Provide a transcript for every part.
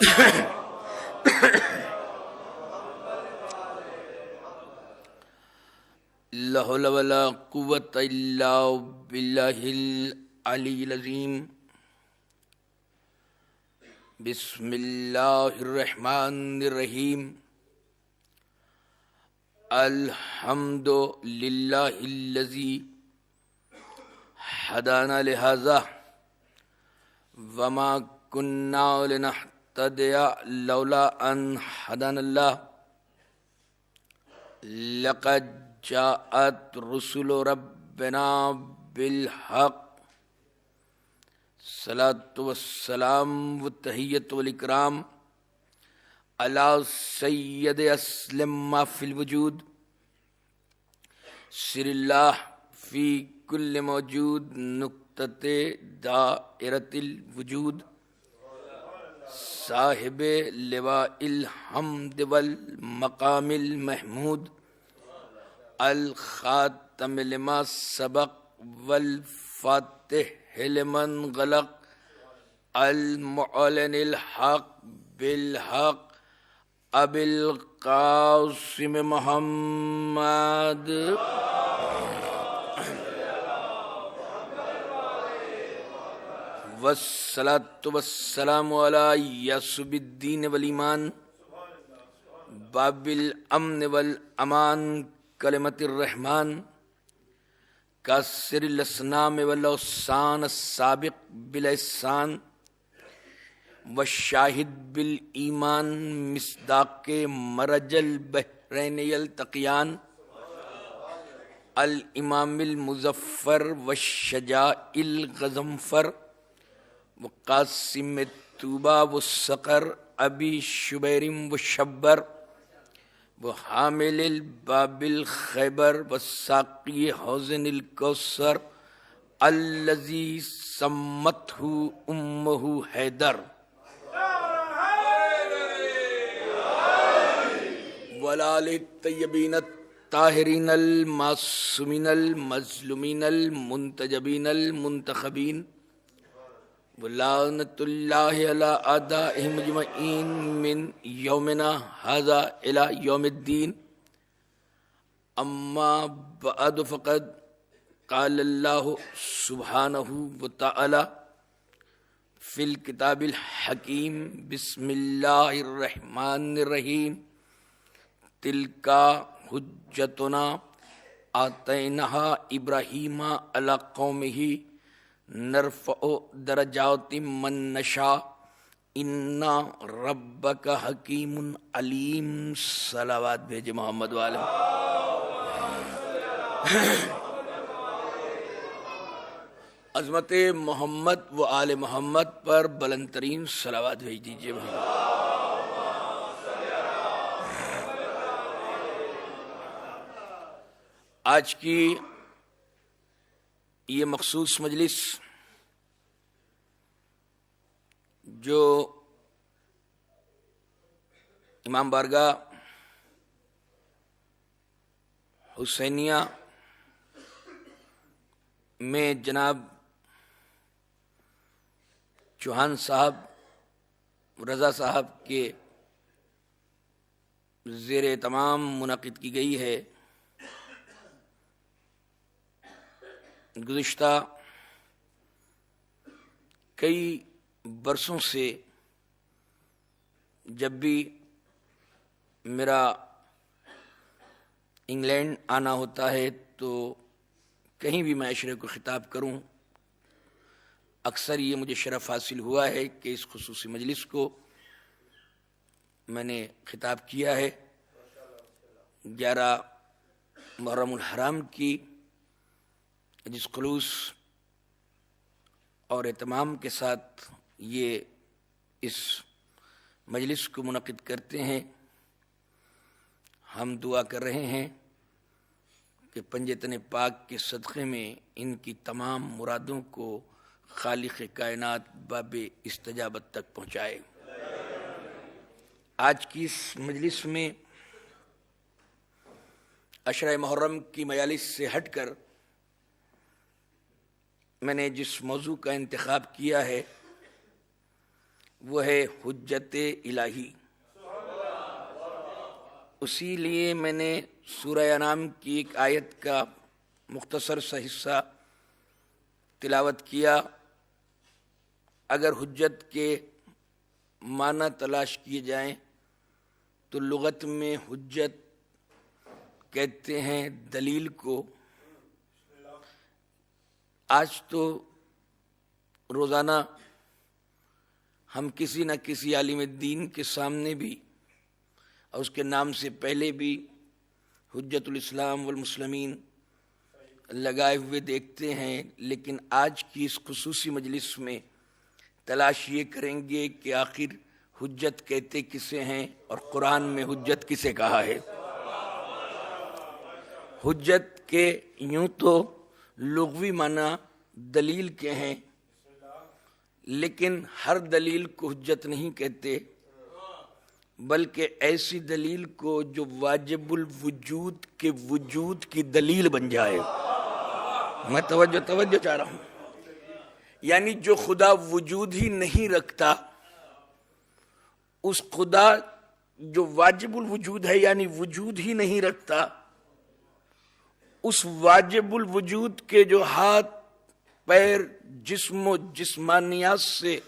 لا حول ولا قوة إلا بالله العلي العظيم. بسم الله الرحمن الرحيم. الحمد لله الذي هدانا لهذا وما كنا لنهتدي لولا أن هدانا الله. لقد جاءت رسل ربنا بالحق. صلاة والسلام والتحية والإكرام على سيد أسلم ما في الوجود. سر الله في كل موجود نقطة دائرة الوجود. صاحب لواء الحمد والمقام المحمود. الخاتم لما سبق والفاتح لمن غلق. المعلن الحق بالحق ابی القاسم محمد. والصلاة والسلام على یاسب الدین والایمان باب الامن والامان کلمت الرحمن کاسر الاسنام والاوسان السابق بالاحسان والشاہد بالایمان مصداق مرج البحرین یلتقیان الامام المظفر والشجاع الغضنفر وقاسم الطوبى والصقر ابی شبیر والشبر وحامل الباب الخیبر والساقی حوض الکوثر الذی سمته امه حیدر والآل الطیبین الطاہرین المعصومین المظلومین المنتجبین المنتخبین ولعنۃ اللہ علی اعدائہم اجمعین من یومنا ھذا الی یوم الدین. اما بعد فقد قال اللہ سبحانہ وتعالی فی الکتاب الحکیم. بسم اللہ الرحمن الرحیم. تلک حجتنا آتیناہا ابراہیم علی قومہ نرفع درجات من نشاء ان ربک حکیم علیم. صلوات بھیجے محمد والے. عظمت محمد و آل محمد پر بلند ترین صلوات بھیج دیجیے محمد. آج کی یہ مخصوص مجلس جو امام بارگاہ حسینیہ میں جناب چوہان صاحب رضا صاحب کے زیر اہتمام منعقد کی گئی ہے. گزشتہ کئی برسوں سے جب بھی میرا انگلینڈ آنا ہوتا ہے تو کہیں بھی معاشرے کو خطاب کروں اکثر یہ مجھے شرف حاصل ہوا ہے کہ اس خصوصی مجلس کو میں نے خطاب کیا ہے. 11 محرم الحرام کی جس خلوص اور اہتمام کے ساتھ یہ اس مجلس کو منعقد کرتے ہیں. ہم دعا کر رہے ہیں کہ پنجتن پاک کے صدقے میں ان کی تمام مرادوں کو خالق کائنات باب استجابت تک پہنچائے. آج کی اس مجلس میں عشرہ محرم کی مجالس سے ہٹ کر میں نے جس موضوع کا انتخاب کیا ہے وہ ہے حجت الہی۔ اسی لیے میں نے سورہ انعام کی ایک آیت کا مختصر سا حصہ تلاوت کیا۔ اگر حجت کے معنی تلاش کیے جائیں تو لغت میں حجت کہتے ہیں دلیل کو۔ آج تو روزانہ ہم کسی نہ کسی عالم دین کے سامنے بھی اور اس کے نام سے پہلے بھی حجت الاسلام والمسلمین لگائے ہوئے دیکھتے ہیں، لیکن آج کی اس خصوصی مجلس میں تلاش یہ کریں گے کہ آخر حجت کہتے کسے ہیں اور قرآن میں حجت کسے کہا ہے۔ حجت کے یوں تو لغوی معنی دلیل کے ہیں، لیکن ہر دلیل کو حجت نہیں کہتے، بلکہ ایسی دلیل کو جو واجب الوجود کے وجود کی دلیل بن جائے۔ میں توجہ چاہ رہا ہوں، یعنی جو خدا وجود ہی نہیں رکھتا، اس خدا جو واجب الوجود ہے یعنی وجود ہی نہیں رکھتا، اس واجب الوجود کے جو ہاتھ پیر جسم و جسمانیات سے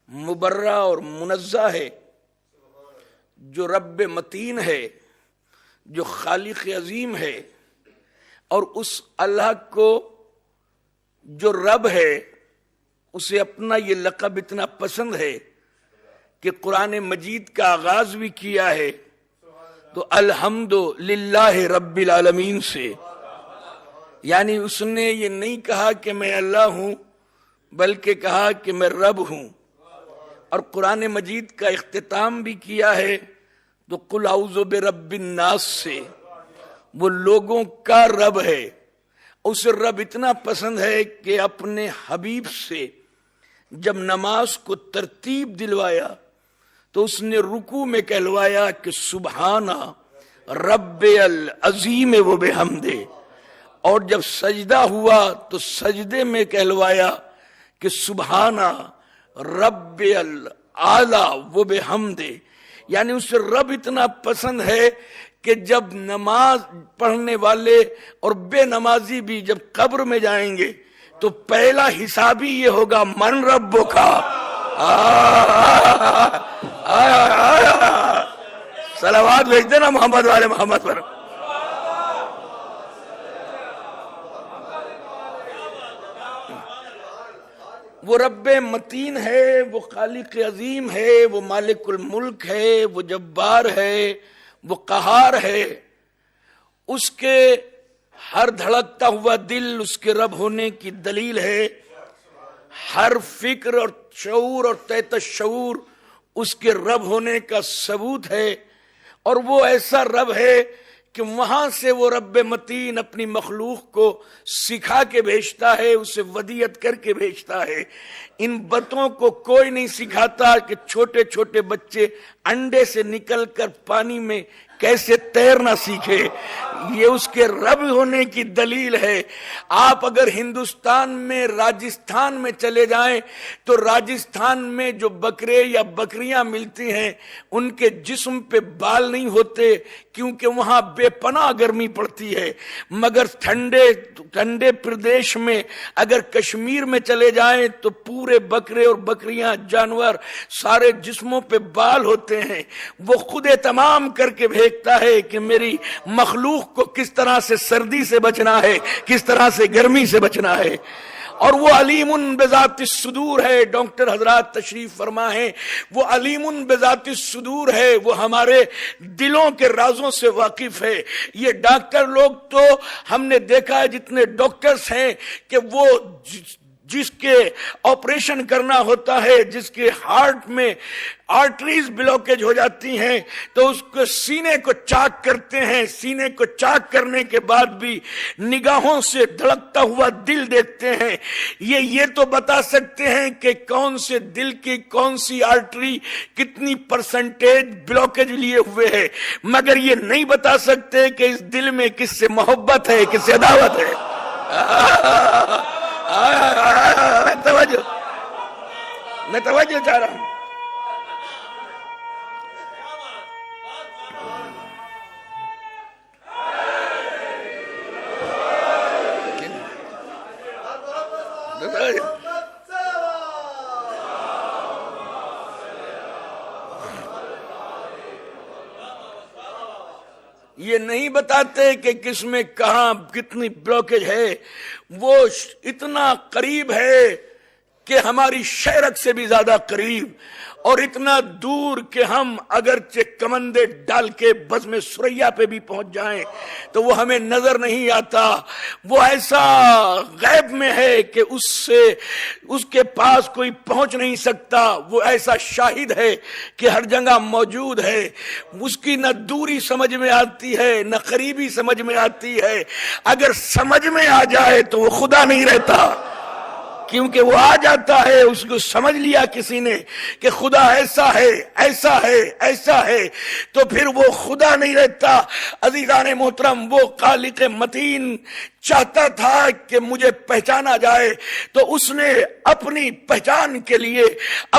مبرہ اور منزہ ہے، جو رب متین ہے، جو خالق عظیم ہے، اور اس اللہ کو جو رب ہے اسے اپنا یہ لقب اتنا پسند ہے کہ قرآن مجید کا آغاز بھی کیا ہے تو الحمد للہ رب العالمین سے، یعنی اس نے یہ نہیں کہا کہ میں اللہ ہوں بلکہ کہا کہ میں رب ہوں۔ اور قرآن مجید کا اختتام بھی کیا ہے تو قل اعوذ برب الناس سے، وہ لوگوں کا رب ہے۔ اسے رب اتنا پسند ہے کہ اپنے حبیب سے جب نماز کو ترتیب دلوایا تو اس نے رکوع میں کہلوایا کہ سبحانہ رب العظیم و بحمدہ، اور جب سجدہ ہوا تو سجدے میں کہلوایا کہ سبحانہ رب الاعلی و بحمدہ، یعنی اسے رب اتنا پسند ہے کہ جب نماز پڑھنے والے اور بے نمازی بھی جب قبر میں جائیں گے تو پہلا حساب ہی یہ ہوگا من رب کا۔ صلوات بھیج دینا محمد والے محمد پر۔ وہ رب متین ہے، وہ خالق عظیم ہے، وہ مالک الملک ہے، وہ جبار ہے، وہ قہار ہے۔ اس کے ہر دھڑکتا ہوا دل اس کے رب ہونے کی دلیل ہے، ہر فکر اور شعور اور تحت شعور اس کے رب ہونے کا ثبوت ہے، اور وہ ایسا رب ہے کہ وہاں سے وہ رب متین اپنی مخلوق کو سکھا کے بھیجتا ہے، اسے ودیعت کر کے بھیجتا ہے۔ ان بتوں کو کوئی نہیں سکھاتا کہ چھوٹے چھوٹے بچے انڈے سے نکل کر پانی میں کیسے تیرنا سیکھے، یہ اس کے رب ہونے کی دلیل ہے۔ آپ اگر ہندوستان میں راجستھان میں چلے جائیں تو راجستھان میں جو بکرے یا بکریاں ملتی ہیں ان کے جسم پہ بال نہیں ہوتے، کیونکہ وہاں بے پناہ گرمی پڑتی ہے، مگر ٹھنڈے پردیش میں اگر کشمیر میں چلے جائیں تو پورے بکرے اور بکریاں جانور سارے جسموں پہ بال ہوتے ہیں۔ وہ خود تمام کر کے بھیجتا ہے کہ میری مخلوق کو کس طرح سے سردی سے بچنا ہے، کس طرح سے گرمی سے بچنا ہے۔ اور وہ علیم بذات الصدور ہے، ڈاکٹر حضرات تشریف فرما ہے، وہ علیم بذات الصدور ہے، وہ ہمارے دلوں کے رازوں سے واقف ہے۔ یہ ڈاکٹر لوگ تو ہم نے دیکھا ہے جتنے ڈاکٹرز ہیں کہ وہ جس کے آپریشن کرنا ہوتا ہے، جس کے ہارٹ میں آرٹریز بلاکیج ہو جاتی ہیں تو اس کو سینے کو چاک کرتے ہیں، سینے کو چاک کرنے کے بعد بھی نگاہوں سے دھڑکتا ہوا دل دیکھتے ہیں۔ یہ تو بتا سکتے ہیں کہ کون سے دل کی کون سی آرٹری کتنی پرسنٹیج بلاکیج لیے ہوئے ہے، مگر یہ نہیں بتا سکتے کہ اس دل میں کس سے محبت ہے، کس سے عداوت ہے۔ میں توجہ چاہ رہا ہوں۔ یہ نہیں بتاتے کہ کس میں کہاں کتنی بلاکیج ہے. وہ اتنا قریب ہے کہ ہماری شہرت سے بھی زیادہ قریب، اور اتنا دور کہ ہم اگرچہ کمندے ڈال کے بزم سریا پہ بھی پہنچ جائیں تو وہ ہمیں نظر نہیں آتا. وہ ایسا غیب میں ہے کہ اس کے پاس کوئی پہنچ نہیں سکتا. وہ ایسا شاہد ہے کہ ہر جگہ موجود ہے. اس کی نہ دوری سمجھ میں آتی ہے نہ قریبی سمجھ میں آتی ہے. اگر سمجھ میں آ جائے تو وہ خدا نہیں رہتا، کیونکہ وہ آ جاتا ہے. اس کو سمجھ لیا کسی نے کہ خدا ایسا ہے ایسا ہے ایسا ہے، تو پھر وہ خدا نہیں رہتا. عزیزان محترم، وہ خالق متین چاہتا تھا کہ مجھے پہچانا جائے، تو اس نے اپنی پہچان کے لیے،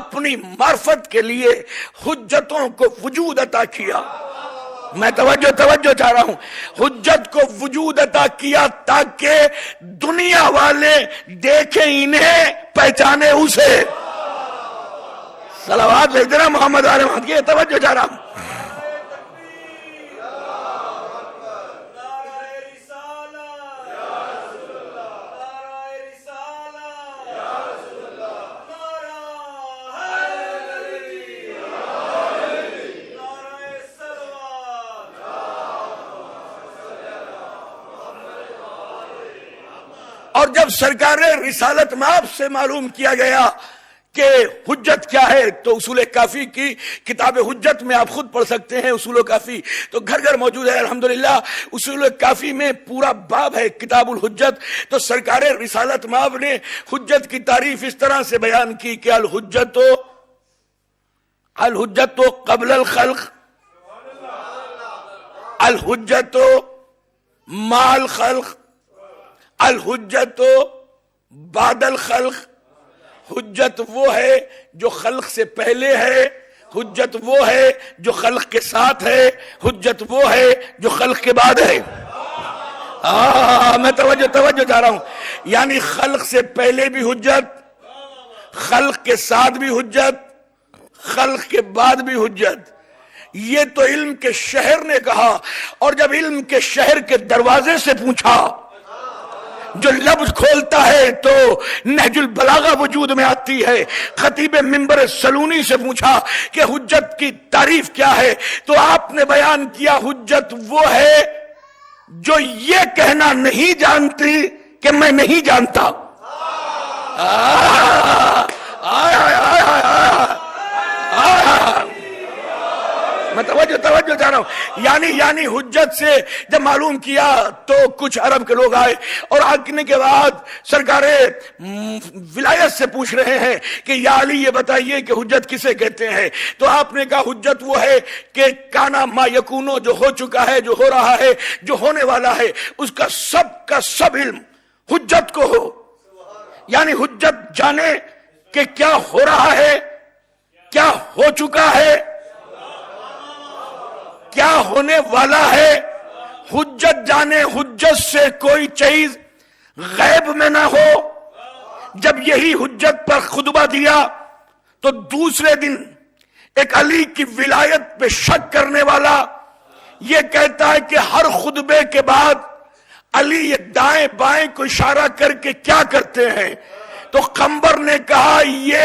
اپنی معرفت کے لیے حجتوں کو وجود عطا کیا. میں توجہ چاہ رہا ہوں. حجت کو وجود عطا کیا تاکہ دنیا والے دیکھیں انہیں، پہچانے اسے. صلوات بھیجنا محمد آل محمد کی. توجہ چاہ رہا ہوں. اور جب سرکار رسالت مآب سے معلوم کیا گیا کہ حجت کیا ہے، تو اصول کافی کی کتاب حجت میں آپ خود پڑھ سکتے ہیں. اصول کافی تو گھر گھر موجود ہے الحمدللہ. اصول کافی میں پورا باب ہے کتاب الحجت. تو سرکار رسالت مآب نے حجت کی تعریف اس طرح سے بیان کی کہ الحجت قبل الخلق، الحجت مع الخلق، الحجت بعد الخلق. حجت وہ ہے جو خلق سے پہلے ہے، حجت وہ ہے جو خلق کے ساتھ ہے، حجت وہ ہے جو خلق کے بعد ہے. میں توجہ چاہ رہا ہوں. یعنی خلق سے پہلے بھی حجت، خلق کے ساتھ بھی حجت، خلق کے بعد بھی حجت. یہ تو علم کے شہر نے کہا. اور جب علم کے شہر کے دروازے سے پوچھا، جو لفظ کھولتا ہے تو نہج البلاغہ وجود میں آتی ہے. خطیب منبر سلونی سے پوچھا کہ حجت کی تعریف کیا ہے، تو آپ نے بیان کیا حجت وہ ہے جو یہ کہنا نہیں جانتی کہ میں نہیں جانتا. میں توجہ چاہ رہا ہوں. یعنی حجت سے جب معلوم کیا تو کچھ عرب کے لوگ آئے، اور آنے کے بعد سرکار ولایت سے پوچھ رہے ہیں کہ یا علی یہ بتائیے کہ حجت کسے کہتے ہیں. تو آپ نے کہا حجت وہ ہے کہ کانا ما یکونو، جو ہو چکا ہے، جو ہو رہا ہے، جو ہونے والا ہے، اس کا سب علم حجت کو ہو. یعنی حجت جانے کہ کیا ہو رہا ہے، کیا ہو چکا ہے، کیا ہونے والا ہے. حجت جانے، حجت سے کوئی چیز غیب میں نہ ہو. جب یہی حجت پر خطبہ دیا تو دوسرے دن ایک علی کی ولایت پہ شک کرنے والا یہ کہتا ہے کہ ہر خطبے کے بعد علی یہ دائیں بائیں کو اشارہ کر کے کیا کرتے ہیں. تو قمبر نے کہا یہ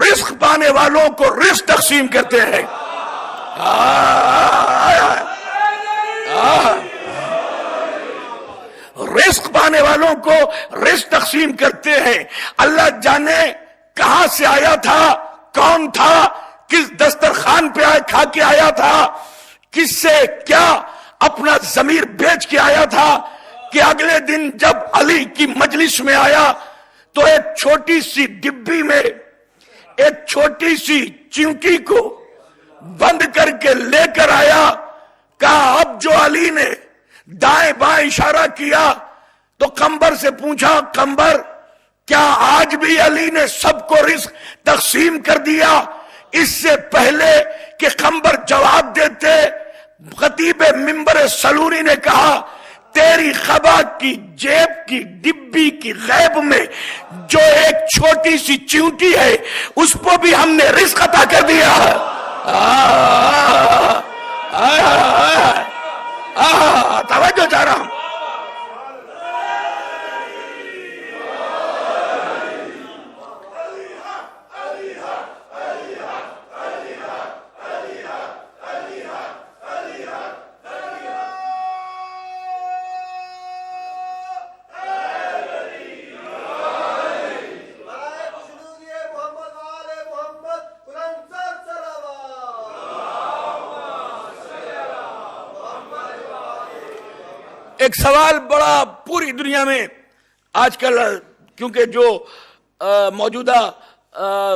رزق پانے والوں کو رزق تقسیم کرتے ہیں. رزق پانے والوں کو رزق تقسیم کرتے ہیں. اللہ جانے کہاں سے آیا تھا، کون تھا، کس دسترخوان پہ کھا کے آیا تھا، کس سے کیا اپنا ضمیر بیچ کے آیا تھا کہ اگلے دن جب علی کی مجلس میں آیا تو ایک چھوٹی سی ڈبی میں ایک چھوٹی سی چونٹی کو بند کر کے لے کر آیا. کہا اب جو علی نے دائیں بائیں اشارہ کیا تو قمبر سے پوچھا قمبر کیا آج بھی علی نے سب کو رزق تقسیم کر دیا؟ اس سے پہلے کہ قمبر جواب دیتے خطیب منبر سلونی نے کہا تیری خبا کی جیب کی ڈبی کی غیب میں جو ایک چھوٹی سی چیونٹی ہے اس کو بھی ہم نے رزق عطا کر دیا. توجہ چاہ رہا ہوں. ایک سوال بڑا پوری دنیا میں آج کل، کیونکہ جو موجودہ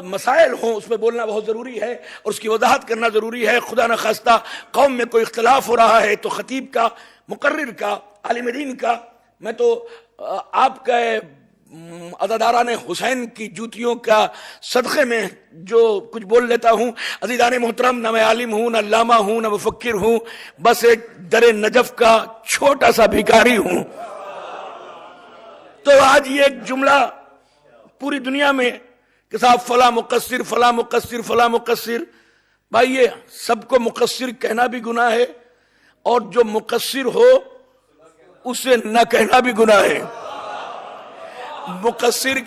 مسائل ہوں اس میں بولنا بہت ضروری ہے اور اس کی وضاحت کرنا ضروری ہے. خدا نخواستہ قوم میں کوئی اختلاف ہو رہا ہے تو خطیب کا، مقرر کا، عالم دین کا، میں تو آپ کا عزاداران حسین کی جوتیوں کا صدقے میں جو کچھ بول لیتا ہوں. عزیزان محترم، نہ میں عالم ہوں، نہ علامہ ہوں، نہ مفکر ہوں، بس ایک در نجف کا چھوٹا سا بھکاری ہوں. تو آج یہ ایک جملہ پوری دنیا میں کہ صاحب فلاں مقصر، فلاں مقصر، فلاں مقصر. بھائی یہ سب کو مقصر کہنا بھی گناہ ہے اور جو مقصر ہو اسے نہ کہنا بھی گناہ ہے. مقصر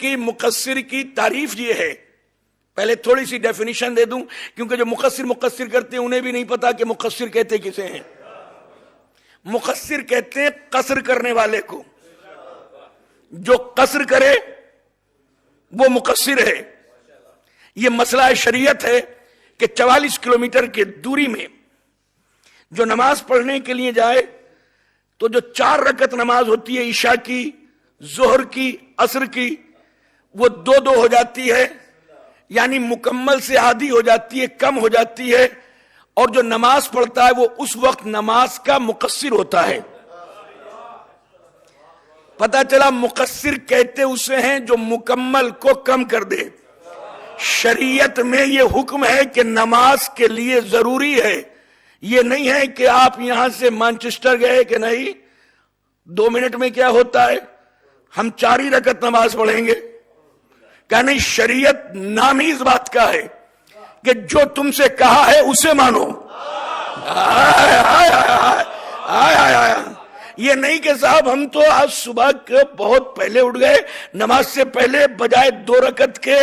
کی تعریف یہ ہے. پہلے تھوڑی سی ڈیفینیشن دے دوں کیونکہ جو مقصر کرتے ہیں انہیں بھی نہیں پتا کہ مقصر کہتے کسے ہیں. مقصر کہتے ہیں قصر کرنے والے کو. جو قصر کرے وہ مقصر ہے. یہ مسئلہ شریعت ہے کہ 44 کلومیٹر کے دوری میں جو نماز پڑھنے کے لیے جائے تو جو 4 رکعت نماز ہوتی ہے عشاء کی، ظہر کی، عصر کی، وہ 2 ہو جاتی ہے، یعنی مکمل سے آدھی ہو جاتی ہے، کم ہو جاتی ہے. اور جو نماز پڑھتا ہے وہ اس وقت نماز کا مقصر ہوتا ہے. پتا چلا مقصر کہتے اسے ہیں جو مکمل کو کم کر دے. شریعت میں یہ حکم ہے کہ نماز کے لیے ضروری ہے. یہ نہیں ہے کہ آپ یہاں سے مانچسٹر گئے کہ نہیں 2 منٹ میں کیا ہوتا ہے، ہم 4 رکعت نماز پڑھیں گے. کہ نہیں، شریعت نام ہی اس بات کا ہے کہ جو تم سے کہا ہے اسے مانو. یہ نہیں کہ صاحب ہم تو آج صبح کے بہت پہلے اٹھ گئے، نماز سے پہلے بجائے 2 رکعت کے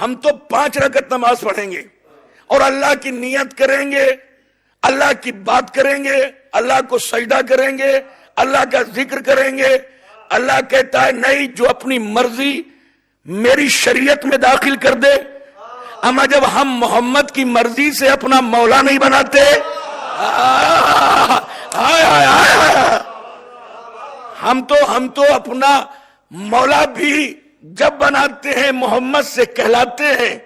ہم تو 5 رکعت نماز پڑھیں گے اور اللہ کی نیت کریں گے، اللہ کی بات کریں گے، اللہ کو سجدہ کریں گے، اللہ کا ذکر کریں گے. اللہ کہتا ہے نہیں، جو اپنی مرضی میری شریعت میں داخل کر دے. اما جب ہم محمد کی مرضی سے اپنا مولا نہیں بناتے، ہم تو اپنا مولا بھی جب بناتے ہیں محمد سے کہلاتے ہیں.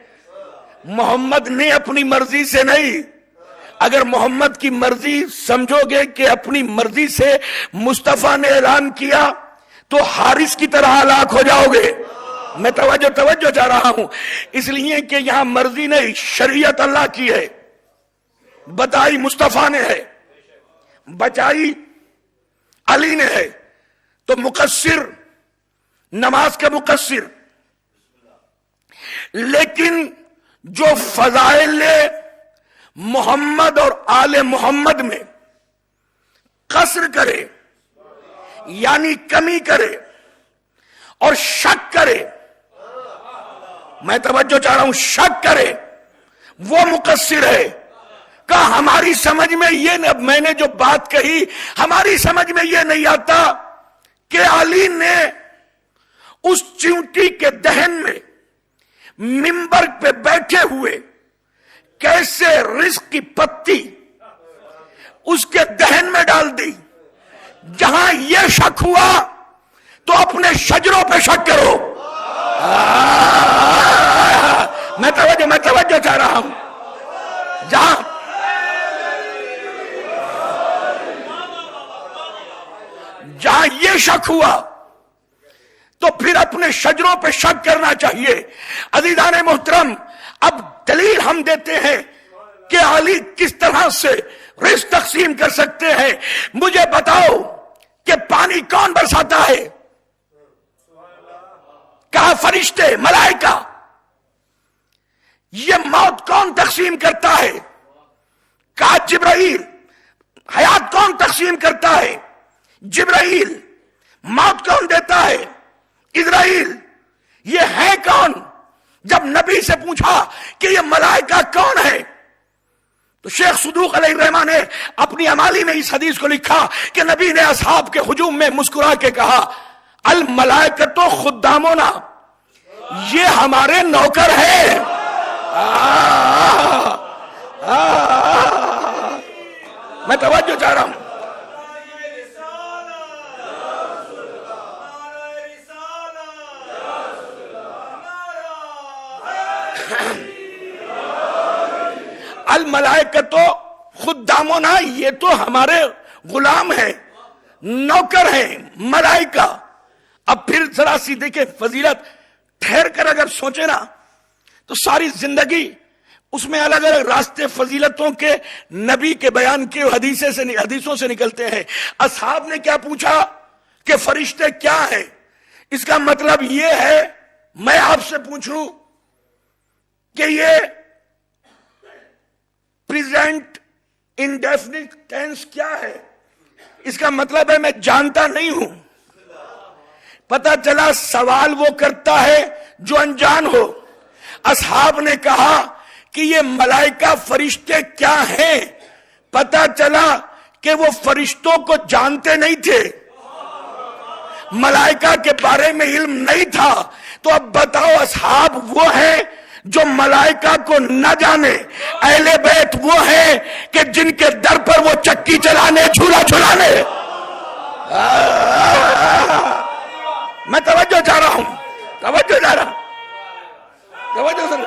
محمد نے اپنی مرضی سے نہیں. اگر محمد کی مرضی سمجھو گے کہ اپنی مرضی سے مصطفیٰ نے اعلان کیا تو حارث کی طرح ہلاک ہو جاؤ گے. میں توجہ چاہ رہا ہوں، اس لیے کہ یہاں مرضی نہیں، شریعت اللہ کی ہے، بتائی مصطفیٰ نے ہے، بچائی علی نے ہے. تو مقصر نماز کا مقصر. لیکن جو فضائل محمد اور آل محمد میں قصر کرے، یعنی کمی کرے اور شک کرے، میں توجہ چاہ رہا ہوں، شک کرے، وہ مقصر ہے. کہ ہماری سمجھ میں یہ، میں نے جو بات کہی ہماری سمجھ میں یہ نہیں آتا کہ علی نے اس چیونٹی کے دہن میں منبر پہ بیٹھے ہوئے کیسے رزق کی پتی اس کے دہن میں ڈال دی. جہاں یہ شک ہوا تو اپنے شجروں پہ شک کرو. میں توجہ چاہ رہا ہوں. جہاں یہ شک ہوا تو پھر اپنے شجروں پہ شک کرنا چاہیے. عزیزان محترم، اب دلیل ہم دیتے ہیں کہ علی کس طرح سے رزق تقسیم کر سکتے ہیں. مجھے بتاؤ کہ پانی کون برساتا ہے؟ کہا فرشتے، ملائکہ۔ یہ موت کون تقسیم کرتا ہے؟ کہا جبرائیل۔ حیات کون تقسیم کرتا ہے؟ جبرائیل۔ موت کون دیتا ہے؟ اسرائیل۔ یہ ہے کون؟ جب نبی سے پوچھا کہ یہ ملائکہ کون ہے تو شیخ صدوق علیہ الرحمہ نے اپنی امالی میں اس حدیث کو لکھا کہ نبی نے اصحاب کے ہجوم میں مسکرا کے کہا الملائکۃ خدامنا، یہ ہمارے نوکر ہیں۔ میں توجہ چاہ رہا ہوں۔ الملائکۃ خدامنا، یہ تو ہمارے غلام ہیں، نوکر ہیں، ملائکہ۔ اب پھر ذرا سی دیکھیں فضیلت، ٹھہر کر اگر سوچے نا تو ساری زندگی اس میں الگ الگ راستے فضیلتوں کے نبی کے بیان کے حدیثوں سے نکلتے ہیں۔ اصحاب نے کیا پوچھا کہ فرشتے کیا ہیں؟ اس کا مطلب یہ ہے، میں آپ سے پوچھوں کہ یہ پریزنٹ انڈیفینٹ ٹینس کیا ہے؟ اس کا مطلب ہے میں جانتا نہیں ہوں۔ پتہ چلا سوال وہ کرتا ہے جو انجان ہو۔ اصحاب نے کہا کہ یہ ملائکہ فرشتے کیا ہیں؟ پتہ چلا کہ وہ فرشتوں کو جانتے نہیں تھے، ملائکہ کے بارے میں علم نہیں تھا۔ تو اب بتاؤ اصحاب وہ ہیں جو ملائکہ کو نہ جانے، اہل بیت وہ ہیں کہ جن کے در پر وہ چکی چلانے، جھولا جھولانے۔ میں توجہ چاہ رہا ہوں، توجہ چاہ رہا ہوں، توجہ سن۔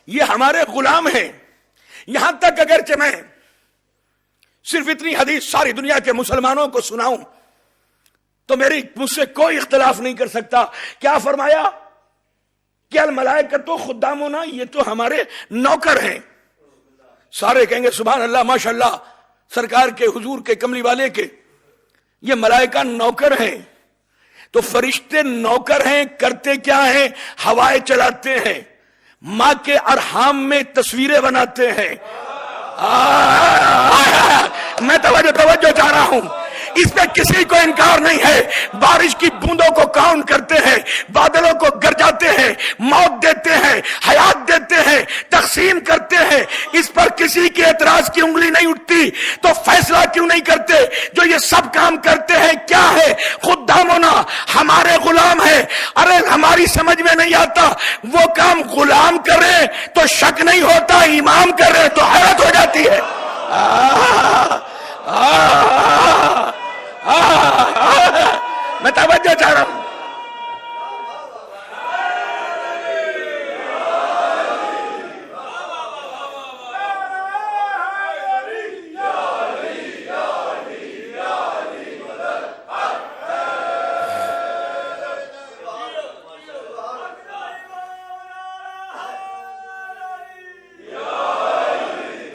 یہ ہمارے غلام ہیں۔ یہاں تک اگرچہ میں صرف اتنی حدیث ساری دنیا کے مسلمانوں کو سناؤں تو مجھ سے کوئی اختلاف نہیں کر سکتا۔ کیا فرمایا کہ الملائکۃ خدامنا، یہ تو ہمارے نوکر ہیں۔ سارے کہیں گے سبحان اللہ، ماشاء اللہ، سرکار کے حضور کے کملی والے کے یہ ملائکہ نوکر ہیں۔ تو فرشتے نوکر ہیں، کرتے کیا ہیں؟ ہوائیں چلاتے ہیں، ماں کے ارحام میں تصویریں بناتے ہیں۔ میں توجہ چاہ رہا ہوں، اس پہ کسی کو انکار نہیں ہے۔ بارش کی بوندوں کو کاؤنٹ کرتے ہیں، بادلوں کو گرجاتے ہیں، موت دیتے ہیں، حیات دیتے ہیں، تقسیم کرتے ہیں، اس پر کسی کے اعتراض کی انگلی نہیں اٹھتی۔ تو فیصلہ کیوں نہیں کرتے؟ جو یہ سب کام کرتے ہیں کیا ہے؟ خدامنا، ہمارے غلام ہیں۔ ارے ہماری سمجھ میں نہیں آتا، وہ کام غلام کرے تو شک نہیں ہوتا، امام کرے تو حیرت ہو جاتی ہے۔ میں توجہ چاہ رہا ہوں۔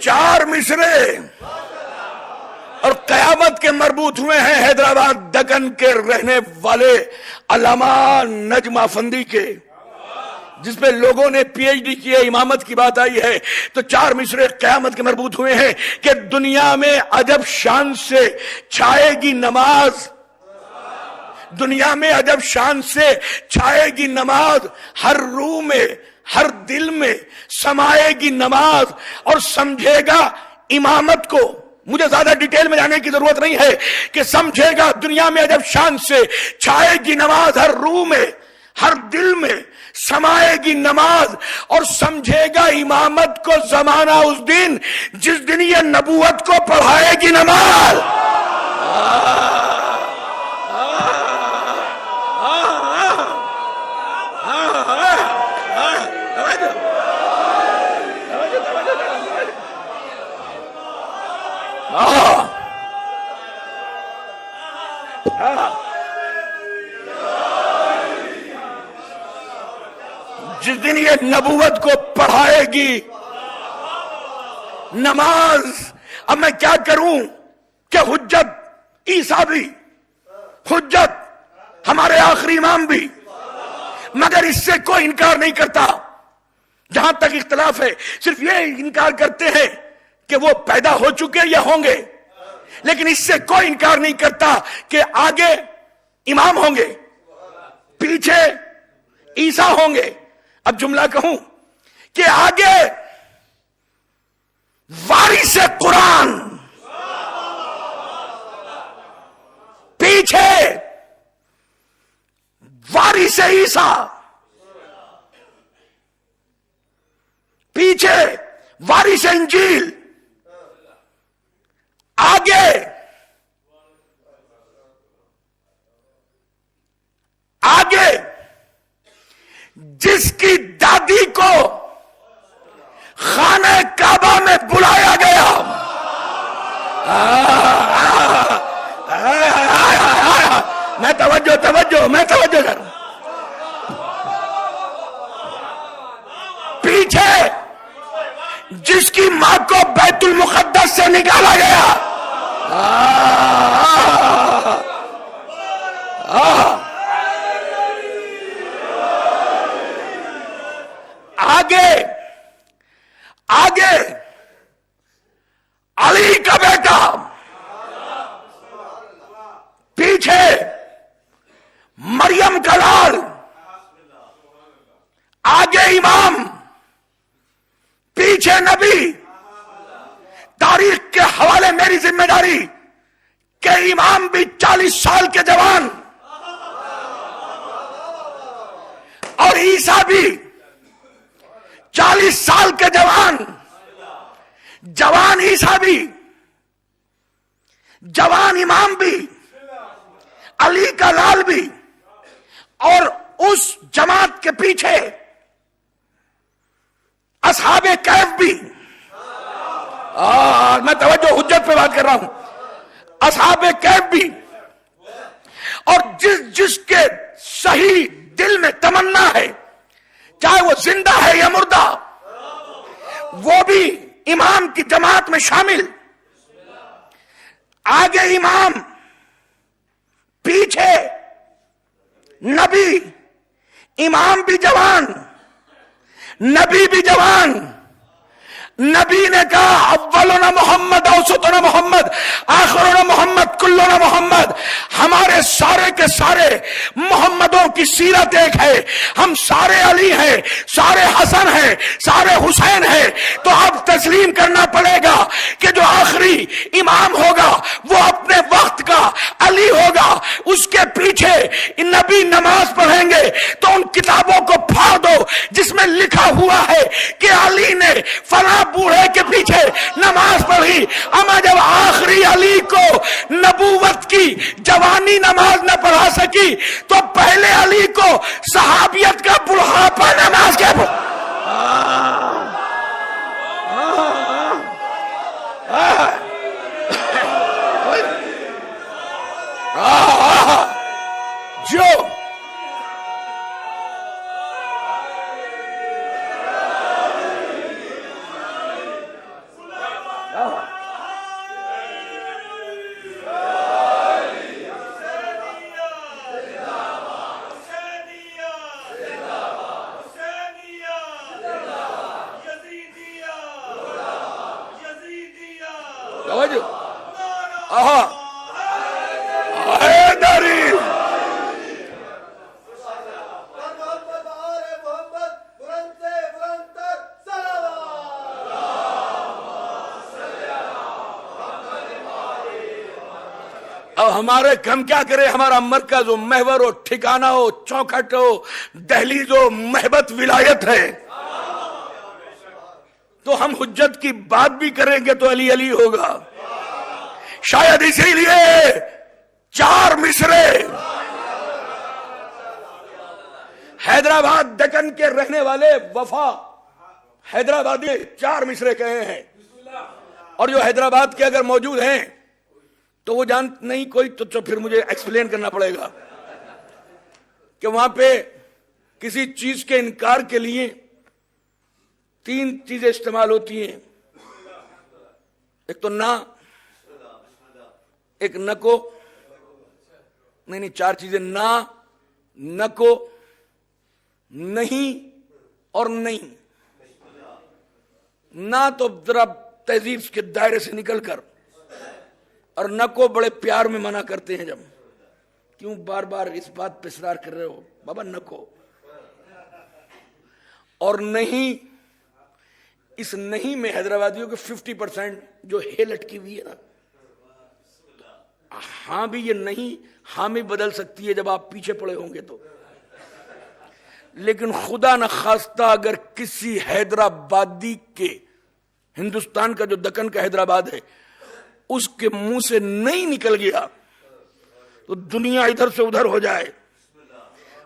چار مصرے اور قیامت کے مربوط ہوئے ہیں حیدرآباد دکن کے رہنے والے علامہ نجم افندی کے، جس پہ لوگوں نے پی ایچ ڈی کی ہے، امامت کی بات آئی ہے۔ تو چار مصرے قیامت کے مربوط ہوئے ہیں کہ دنیا میں عجب شان سے چھائے گی نماز، دنیا میں عجب شان سے چھائے گی نماز، ہر روح میں، ہر دل میں سمائے گی نماز، اور سمجھے گا امامت کو۔ مجھے زیادہ ڈیٹیل میں جانے کی ضرورت نہیں ہے کہ سمجھے گا دنیا میں عجب شان سے چھائے گی نماز، ہر روح میں، ہر دل میں سمائے گی نماز، اور سمجھے گا امامت کو زمانہ اس دن جس دن یہ نبوت کو پڑھائے گی نماز۔ یہ نبوت کو پڑھائے گی نماز. اب میں کیا کروں کہ حجت عیسیٰ بھی، حجت ہمارے آخری امام بھی، مگر اس سے کوئی انکار نہیں کرتا. جہاں تک اختلاف ہے صرف یہ انکار کرتے ہیں کہ وہ پیدا ہو چکے یا ہوں گے، لیکن اس سے کوئی انکار نہیں کرتا کہ آگے امام ہوں گے، پیچھے عیسیٰ ہوں گے. اب جملہ کہوں کہ آگے وارث قرآن، پیچھے وارث عیسیٰ، پیچھے وارث انجیل، آگے جس کی دادی کو خانہ کعبہ میں بلایا گیا، میں توجہ کر، پیچھے جس کی ماں کو بیت المقدس سے نکالا گیا، آگے علی کا بیٹا، پیچھے مریم کا لال، آگے امام، پیچھے نبی. تاریخ کے حوالے میری ذمہ داری کہ امام بھی 40 سال کے جوان اور عیسیٰ بھی 40 سال کے جوان عیسیٰ بھی، جوان امام بھی، علی کا لال بھی، اور اس جماعت کے پیچھے اصحاب کہف بھی. میں توجہ حجت پہ بات کر رہا ہوں. اصحاب کہف بھی، اور جس کے صحیح دل میں تمنا ہے، چاہے وہ زندہ ہے یا مردہ، وہ بھی امام کی جماعت میں شامل. آگے امام، پیچھے نبی. امام بھی جوان، نبی بھی جوان. نبی نے کہا اولنا محمد، اوسطنا محمد، آخرنا محمد، کلنا محمد. ہمارے سارے کے سارے محمدوں کی سیرت ایک ہے. ہم سارے علی ہیں، سارے حسن ہیں، سارے حسین ہیں. تو اب تسلیم کرنا پڑے گا کہ جو آخری امام ہوگا وہ اپنے وقت کا علی ہوگا. اس کے پیچھے نبی نماز پڑھیں گے تو ان کتابوں کو پھاڑ دو جس میں لکھا ہوا ہے کہ علی نے فلاں بوڑھے کے پیچھے نماز پڑھی. اما جب آخری علی کو نبوت کی جوانی نماز نہ پڑھا سکی تو پہلے علی کو صحابیت کا بڑھاپا نماز کیا جو اب ہمارے ہم کیا کرے؟ ہمارا مرکز ہو، محور ہو، ٹھکانہ ہو، چوکھٹ ہو، دہلیز ہو، محبت ولایت ہے. تو ہم حجت کی بات بھی کریں گے تو علی علی ہوگا. شاید اسی لیے 4 مصرے حیدرآباد دکن کے رہنے والے وفا حیدرآبادی 4 مصرے کہے ہیں. اور جو حیدرآباد کے اگر موجود ہیں تو وہ جان نہیں کوئی تو پھر مجھے ایکسپلین کرنا پڑے گا کہ وہاں پہ کسی چیز کے انکار کے لیے 3 چیزیں استعمال ہوتی ہیں، ایک تو نا، ایک نکو، نہیں 4 چیزیں، نا، نکو، نہیں اور نہیں۔ نہ تو ذرا تہذیب کے دائرے سے نکل کر، اور نکو بڑے پیار میں منع کرتے ہیں، جب کیوں بار بار اس بات پہ اصرار کر رہے ہو بابا، نکو۔ اور نہیں، اس نہیں میں حیدرآبادیوں کے 50% جو ہے لٹکی ہوئی ہے نا، ہاں بھی یہ نہیں ہاں میں بدل سکتی ہے جب آپ پیچھے پڑے ہوں گے تو، لیکن خدا نہ خواستہ اگر کسی حیدرآبادی کے، ہندوستان کا جو دکن کا حیدرآباد ہے، اس کے منہ سے نہیں نکل گیا تو دنیا ادھر سے ادھر ہو جائے،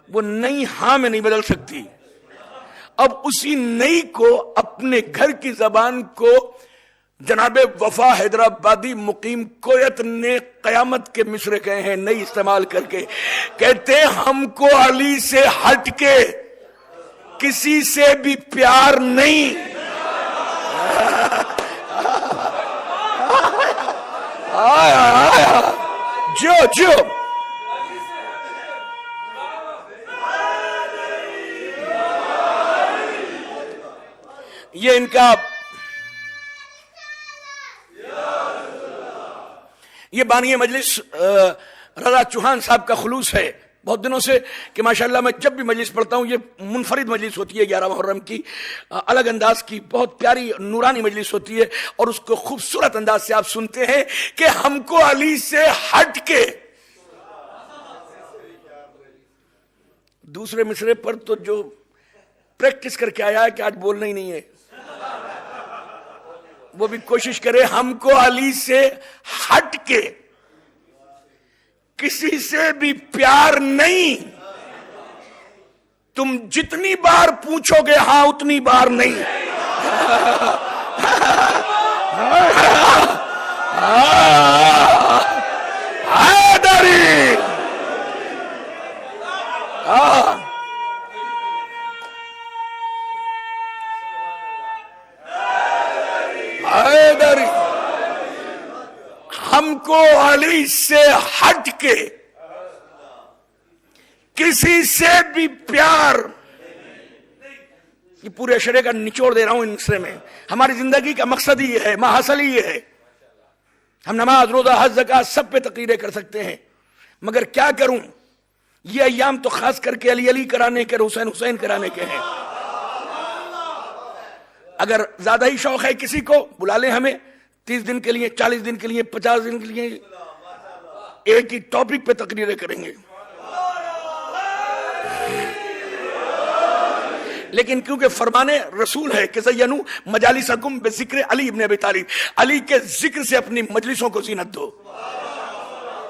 وہ نہیں ہاں میں نہیں بدل سکتی۔ اب اسی نئی کو اپنے گھر کی زبان کو جناب وفا حیدرآبادی مقیم کویت نے قیامت کے مصرے کہے ہیں، نئی استعمال کر کے کہتے ہم کو علی سے ہٹ کے کسی سے بھی پیار نہیں۔ جو یہ ان کا، یہ بانی مجلس رضا چوہان صاحب کا خلوص ہے بہت دنوں سے کہ ماشاءاللہ میں جب بھی مجلس پڑھتا ہوں، یہ منفرد مجلس ہوتی ہے 11 محرم کی، الگ انداز کی بہت پیاری نورانی مجلس ہوتی ہے، اور اس کو خوبصورت انداز سے آپ سنتے ہیں کہ ہم کو علی سے ہٹ کے۔ دوسرے مصرے پر تو جو پریکٹس کر کے آیا ہے کہ آج بولنا ہی نہیں ہے، وہ بھی کوشش کرے ہم کو علی سے ہٹ کے کسی سے بھی پیار نہیں۔ تم جتنی بار پوچھو گے ہاں اتنی بار نہیں۔ حیدری، حیدری، ہم کو علی سے ہٹ کے کسی سے بھی پیار۔ یہ پورے اشرے کا نچوڑ دے رہا ہوں ان مصرے میں۔ ہماری زندگی کا مقصد ہی یہ ہے، محاصل ہی یہ ہے۔ ہم نماز، روزہ، حج، زکات سب پہ تقریریں کر سکتے ہیں، مگر کیا کروں، یہ ایام تو خاص کر کے علی علی کرانے کے، حسین حسین کرانے کے ہیں۔ اگر زیادہ ہی شوق ہے کسی کو، بلا لیں ہمیں 30 دن کے لیے، 40 دن کے لیے، 50 دن کے لیے، ایک ہی ٹاپک پہ تقریریں کریں گے۔ لیکن کیونکہ فرمان رسول ہے کہ زینو مجالسکم بذکر علی ابن ابی طالب، علی کے ذکر سے اپنی مجلسوں کو زینت دو۔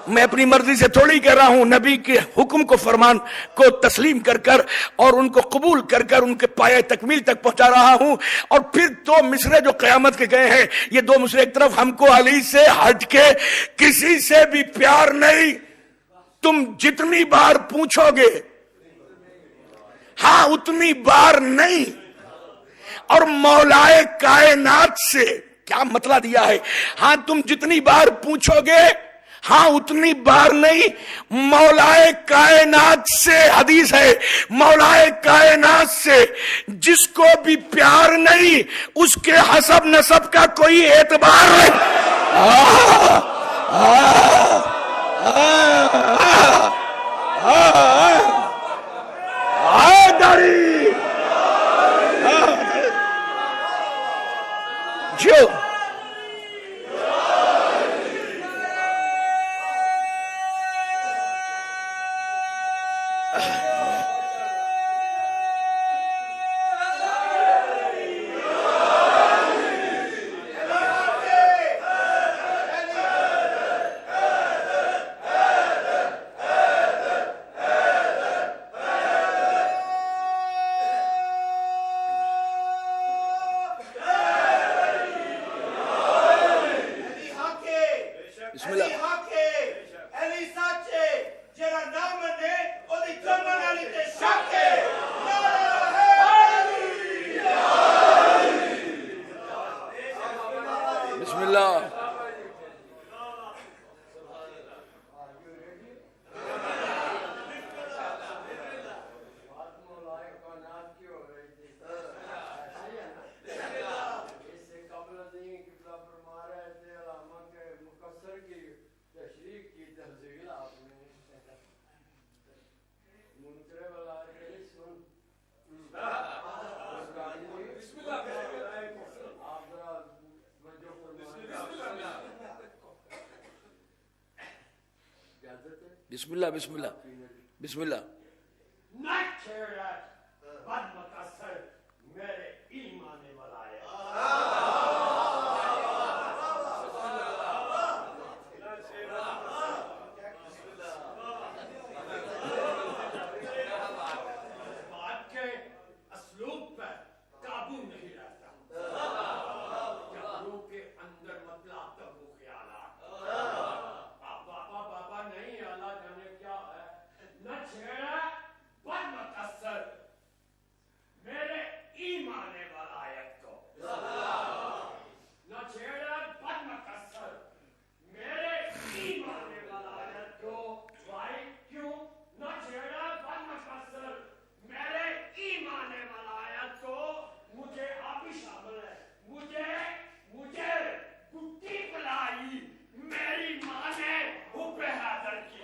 میں اپنی مرضی سے تھوڑی کہہ رہا ہوں، نبی کے حکم کو، فرمان کو تسلیم کر کر اور ان کو قبول کر کر ان کے پایہ تکمیل تک پہنچا رہا ہوں۔ اور پھر 2 مصرے جو قیامت کے گئے ہیں، یہ 2 مصرے ایک طرف ہم کو علی سے ہٹ کے کسی سے بھی پیار نہیں، تم جتنی بار پوچھو گے ہاں اتنی بار نہیں۔ اور مولائے کائنات سے کیا مطلب دیا ہے، ہاں تم جتنی بار پوچھو گے ہاں اتنی بار نہیں۔ مولائے کائنات سے، حدیث ہے، مولائے کائنات سے جس کو بھی پیار نہیں، اس کے حسب نسب کا کوئی اعتبار نہیں۔ جو بسم اللہ بسم اللہ بسم اللہ. نہ چھیڑا بد مقصر میرے ایمان والے. بات کے اسلوب پر قابو نہیں رہتا. روح کے اندر مطلب تب وہ خیالات. بابا نہیں اللہ جانے کیا ہے. نہ چھیڑا بد مقصر میرے ایمان ولایت کو. نہ چھیڑا بد مقصر میرے ایمان ولایت کو. بھائی کیوں نہ چھیڑا بد مقصر میرے ایمان ولایت کو. مجھے آپ ہی شامل ہے. مجھے گٹی پلائی میری ماں نے حب حیدر کی.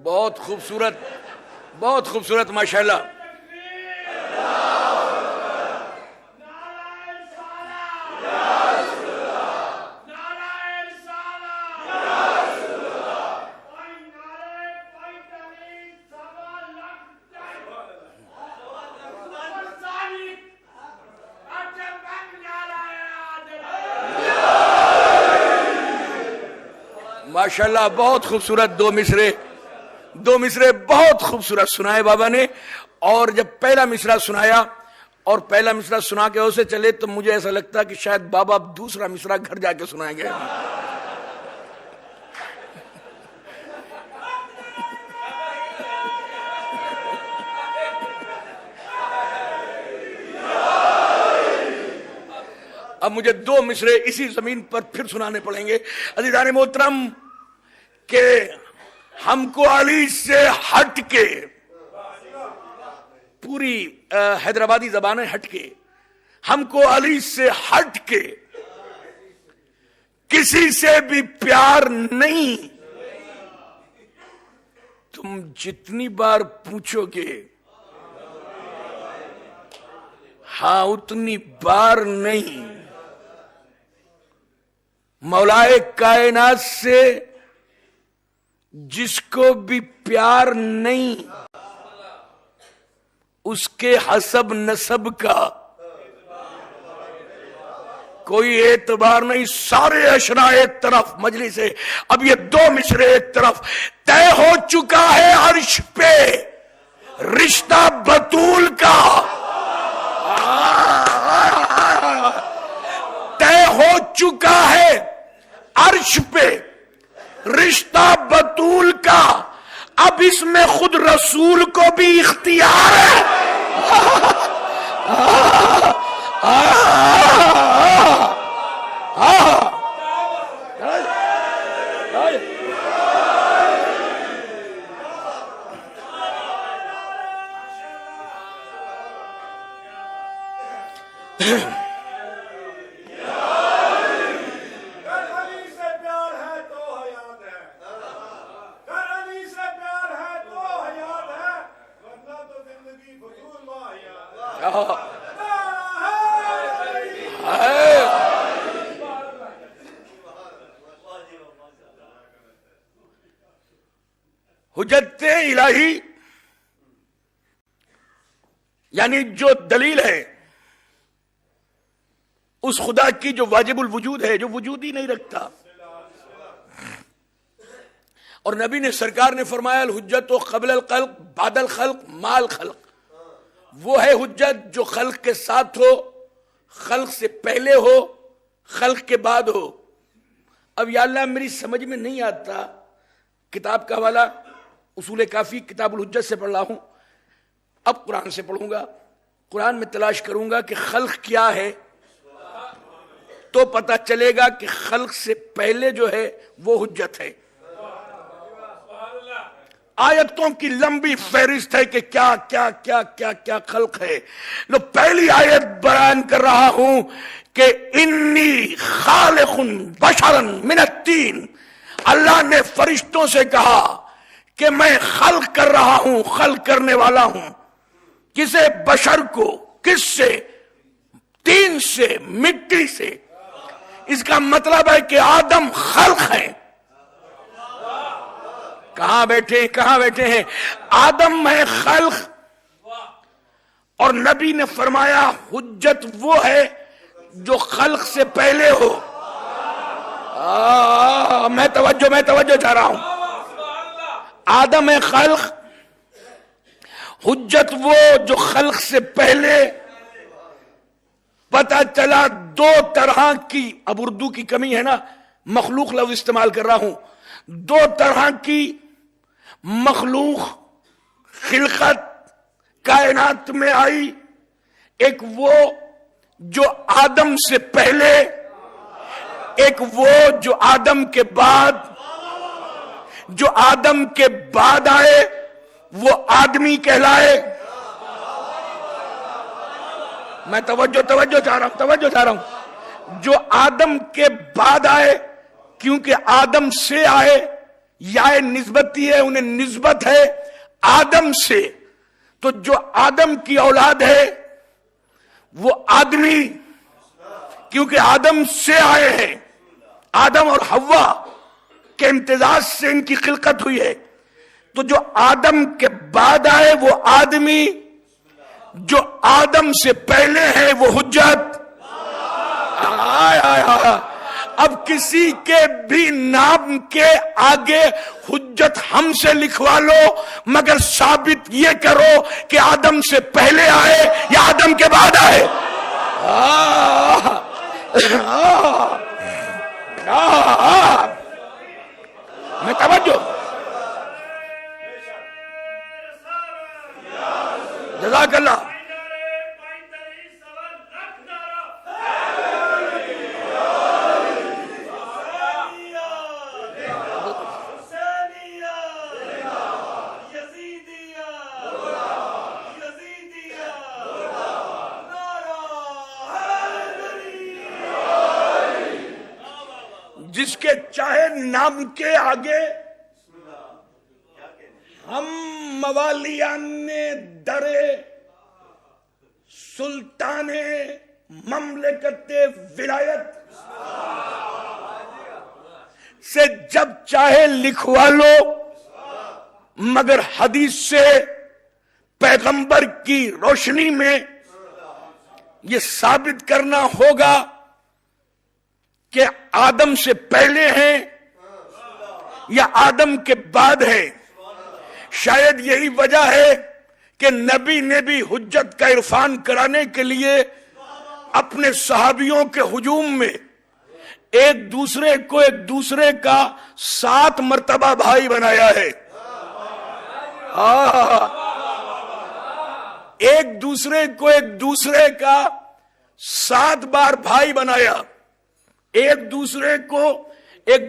بہت خوبصورت بہت خوبصورت ماشاءاللہ. ماشاءاللہ بہت خوبصورت دو مصرے بہت خوبصورت سنائے بابا نے. اور جب پہلا مصرع سنایا اور پہلا مصرع سنا کے اسے چلے تو مجھے ایسا لگتا کہ شاید بابا دوسرا مصرع گھر جا کے سنائیں گے. اب مجھے دو مصرے اسی زمین پر پھر سنانے پڑیں گے. عزیزان محترم کہ ہم کو علی سے ہٹ کے پوری حیدرآبادی زبانیں ہٹ کے ہم کو علی سے ہٹ کے کسی سے بھی پیار نہیں. تم جتنی بار پوچھو گے ہاں اتنی بار نہیں. مولائے کائنات سے جس کو بھی پیار نہیں اس کے حسب نسب کا کوئی اعتبار نہیں. سارے اشرا ایک طرف مجلس ہے. اب یہ دو مصرے ایک طرف. طے ہو چکا ہے عرش پہ رشتہ بطول کا. طے ہو چکا ہے عرش پہ رشتہ بطول کا. اب اس میں خود رسول کو بھی اختیار ہے. حجت الہی یعنی جو دلیل ہے اس خدا کی جو واجب الوجود ہے جو وجود ہی نہیں رکھتا. اور نبی نے سرکار نے فرمایا الحجت قبل الخلق بعد الخلق ما الخلق. وہ ہے حجت جو خلق کے ساتھ ہو, خلق سے پہلے ہو, خلق کے بعد ہو. اب یا اللہ میری سمجھ میں نہیں آتا. کتاب کا حوالہ اصول کافی کتاب الحجت سے پڑھ رہا ہوں. اب قرآن سے پڑھوں گا. قرآن میں تلاش کروں گا کہ خلق کیا ہے تو پتہ چلے گا کہ خلق سے پہلے جو ہے وہ حجت ہے. آیتوں کی لمبی فہرست ہے کہ کیا کیا کیا کیا کیا خلق ہے. لو پہلی آیت بیان کر رہا ہوں کہ انی خالق بشرا من الطین. اللہ نے فرشتوں سے کہا کہ میں خلق کر رہا ہوں، خلق کرنے والا ہوں. کسے؟ بشر کو. کس سے؟ تین سے، مٹی سے. اس کا مطلب ہے کہ آدم خلق ہیں. کہاں بیٹھے ہیں؟ آدم ہے خلق. اور نبی نے فرمایا حجت وہ ہے جو خلق سے پہلے ہو. میں توجہ چاہ رہا ہوں. آدم ہے خلق، حجت وہ جو خلق سے پہلے. پتہ چلا دو طرح کی، اب اردو کی کمی ہے نا، مخلوق لفظ استعمال کر رہا ہوں. دو طرح کی مخلوق خلقت کائنات میں آئی. ایک وہ جو آدم سے پہلے، ایک وہ جو آدم کے بعد. جو آدم کے بعد آئے وہ آدمی کہلائے. میں توجہ چاہ رہا ہوں. جو آدم کے بعد آئے، کیونکہ آدم سے آئے، یا نسبتی ہے، انہیں نسبت ہے آدم سے. تو جو آدم کی اولاد ہے وہ آدمی، کیونکہ آدم سے آئے ہیں. آدم اور حوا کے امتزاج سے ان کی خلقت ہوئی ہے. تو جو آدم کے بعد آئے وہ آدمی، جو آدم سے پہلے ہے وہ حجت. اب کسی کے بھی نام کے آگے حجت ہم سے لکھوا لو، مگر ثابت یہ کرو کہ آدم سے پہلے آئے یا آدم کے بعد آئے. میں توجہ. جزاک اللہ. جس کے چاہے نام کے آگے ہم موالیان درے سلطان مملکت ولایت سے جب چاہے لکھوا لو، مگر حدیث سے پیغمبر کی روشنی میں یہ ثابت کرنا ہوگا کہ آدم سے پہلے ہیں یا آدم کے بعد ہے. شاید یہی وجہ ہے کہ نبی نے بھی حجت کا عرفان کرانے کے لیے اپنے صحابیوں کے ہجوم میں ایک دوسرے کا 7 مرتبہ بھائی بنایا ہے. ایک دوسرے کا 7 بار بھائی بنایا. ایک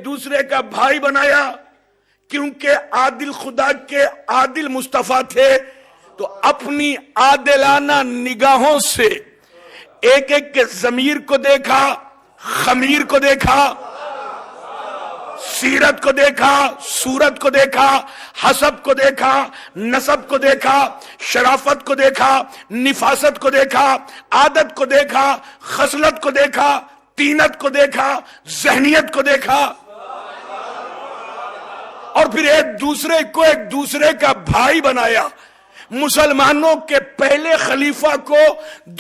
دوسرے کا بھائی بنایا کیونکہ عادل خدا کے عادل مصطفیٰ تھے. تو اپنی عادلانہ نگاہوں سے ایک کے ضمیر کو دیکھا، خمیر کو دیکھا، سیرت کو دیکھا، صورت کو دیکھا، حسب کو دیکھا، نسب کو دیکھا، شرافت کو دیکھا، نفاست کو دیکھا، عادت کو دیکھا، خصلت کو دیکھا، تینت کو دیکھا، ذہنیت کو دیکھا، اور پھر ایک دوسرے کا بھائی بنایا. مسلمانوں کے پہلے خلیفہ کو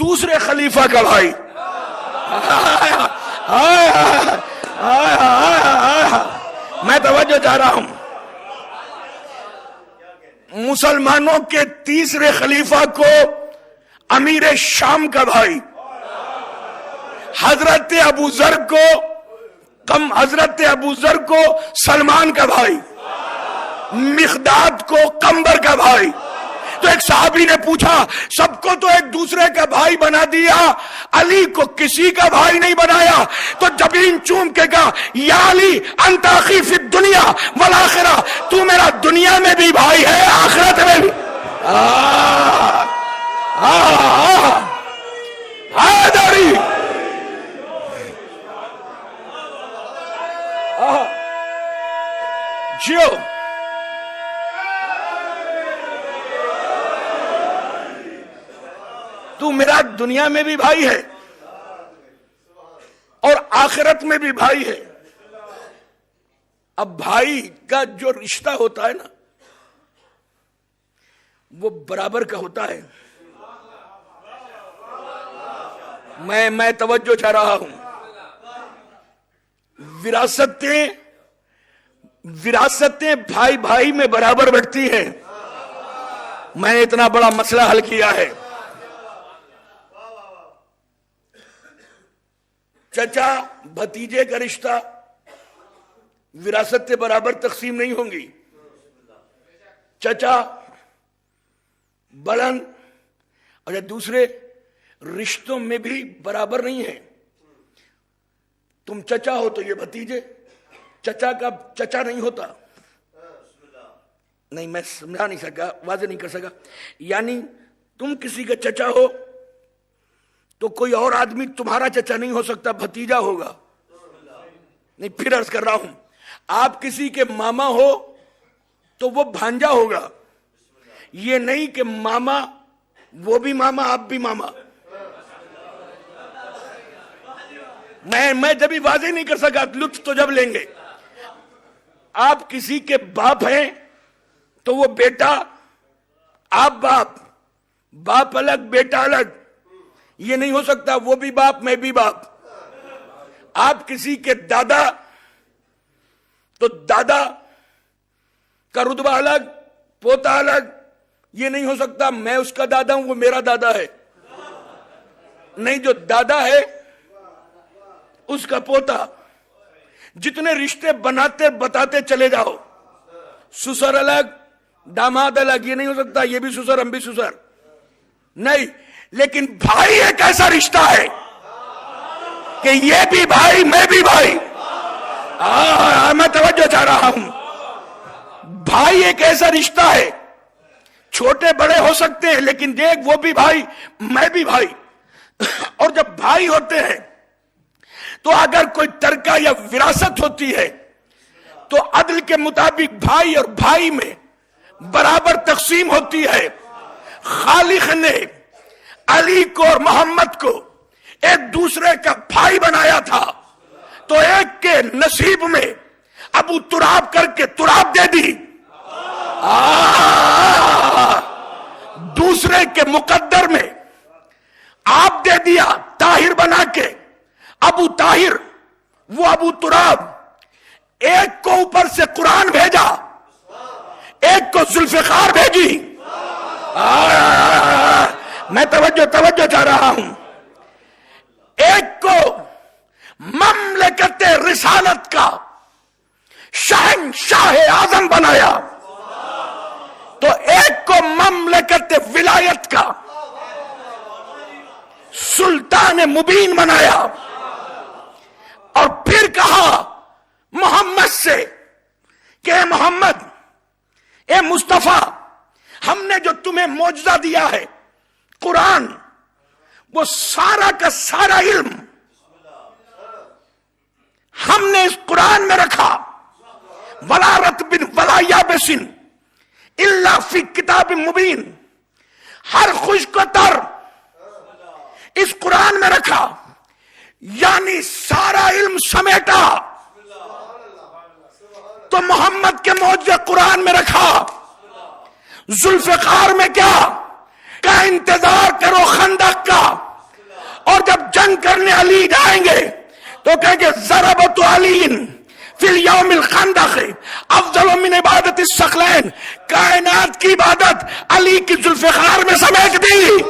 دوسرے خلیفہ کا بھائی. میں توجہ چاہ رہا ہوں. مسلمانوں کے تیسرے خلیفہ کو امیر شام کا بھائی. حضرت ابو ذر کو سلمان کا بھائی. مقداد کو قنبر کا بھائی. تو ایک صحابی نے پوچھا سب کو تو ایک دوسرے کا بھائی بنا دیا, علی کو کسی کا بھائی نہیں بنایا. تو جبین چوم کے کہا یا علی انت اخی فی الدنیا والآخرہ, تو میرا دنیا میں بھی بھائی ہے آخرت میں بھی. حیدری جیو. تو میرا دنیا میں بھی بھائی ہے اور آخرت میں بھی بھائی ہے. اب بھائی کا جو رشتہ ہوتا ہے نا وہ برابر کا ہوتا ہے. میں توجہ چاہ رہا ہوں. وراثتیں بھائی بھائی میں برابر بٹتی ہیں. میں نے اتنا بڑا مسئلہ حل کیا ہے. چچا بھتیجے کا رشتہ وراثت برابر تقسیم نہیں ہوں گی. چچا بڑن اور دوسرے رشتوں میں بھی برابر نہیں ہے. تم چچا ہو تو یہ بھتیجے, چچا کا چچا نہیں ہوتا. نہیں میں سمجھا نہیں سکا, واضح نہیں کر سکا. یعنی تم کسی کا چچا ہو تو کوئی اور آدمی تمہارا چچا نہیں ہو سکتا, بھتیجا ہوگا. نہیں پھر عرض کر رہا ہوں, آپ کسی کے ماما ہو تو وہ بھانجا ہوگا. یہ نہیں کہ ماما وہ بھی ماما آپ بھی ماما. میں جب بھی واضح نہیں کر سکا, لطف تو جب لیں گے. آپ کسی کے باپ ہیں تو وہ بیٹا, آپ باپ, باپ الگ بیٹا الگ, یہ نہیں ہو سکتا. وہ بھی باپ میں بھی باپ. آپ کسی کے دادا تو دادا کا رتبہ الگ, پوتا الگ, یہ نہیں ہو سکتا. میں اس کا دادا ہوں وہ میرا دادا ہے. نہیں, جو دادا ہے اس کا پوتا. جتنے رشتے بناتے بتاتے چلے جاؤ, سسر الگ داماد الگ, یہ نہیں ہو سکتا. یہ بھی سسر ہم بھی سسر نہیں. لیکن بھائی ایک ایسا رشتہ ہے کہ یہ بھی بھائی میں بھی بھائی. میں توجہ چاہ رہا ہوں. بھائی ایک ایسا رشتہ ہے, چھوٹے بڑے ہو سکتے ہیں لیکن دیکھ وہ بھی بھائی میں بھی بھائی. اور جب بھائی ہوتے ہیں تو اگر کوئی ترکہ یا وراثت ہوتی ہے تو عدل کے مطابق بھائی اور بھائی میں برابر تقسیم ہوتی ہے. خالق نے علی کو اور محمد کو ایک دوسرے کا بھائی بنایا تھا تو ایک کے نصیب میں ابو تراب کر کے تراب دے دی, دوسرے کے مقدر میں آپ دے دیا طاہر بنا کے. ابو طاہر وہ ابو تراب. ایک کو اوپر سے قرآن بھیجا, ایک کو ذوالفقار بھیجی. میں توجہ چاہ رہا ہوں. ایک کو مملکت رسالت کا شہنشاہ اعظم بنایا تو ایک کو مملکت ولایت کا سلطان مبین بنایا. اور پھر کہا محمد سے کہ اے محمد, اے مصطفیٰ, ہم نے جو تمہیں معجزہ دیا ہے قرآن, وہ سارا کا سارا علم ہم نے اس قرآن میں رکھا. ولا رتب ولا یابس الا فی کتاب مبین. ہر خشک و تر اس قرآن میں رکھا, یعنی سارا علم سمیٹا. تو محمد کے معجزے قرآن میں رکھا. ذوالفقار میں کیا کا انتظار کرو خندق کا, اور جب جنگ کرنے علی جائیں گے تو کہیں گے ضربت علی فی الیوم الخندق افضل من عبادت الثقلین. کائنات کی عبادت علی کی ذوالفقار میں سمیٹ دی.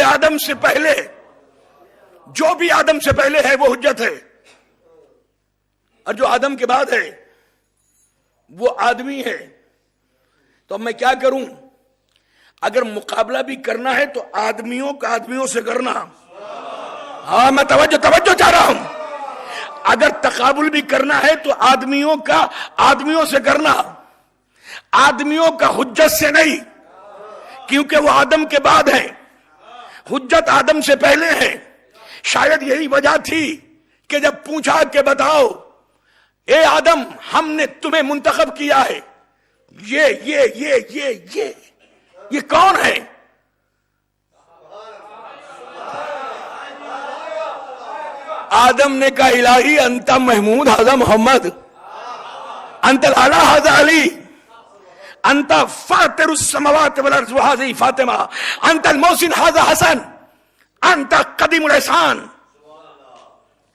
آدم سے پہلے جو بھی آدم سے پہلے ہے وہ حجت ہے، اور جو آدم کے بعد ہے وہ آدمی ہے. تو اب میں کیا کروں؟ اگر مقابلہ بھی کرنا ہے تو آدمیوں کا آدمیوں سے کرنا. ہاں میں توجہ چاہ رہا ہوں. اگر تقابل بھی کرنا ہے تو آدمیوں کا آدمیوں سے کرنا، آدمیوں کا حجت سے نہیں، کیونکہ وہ آدم کے بعد ہے، حجت آدم سے پہلے ہے. شاید یہی وجہ تھی کہ جب پوچھا کہ بتاؤ اے آدم، ہم نے تمہیں منتخب کیا ہے، یہ کون ہے؟ آدم نے کہا الہی انت محمود ھذا محمد، انت الاعلی ھذا علی، انت فاطر السماوات والارض وھذہ فاطمہ، انت المحسن ھذا حسن، انت قدیم الاحسان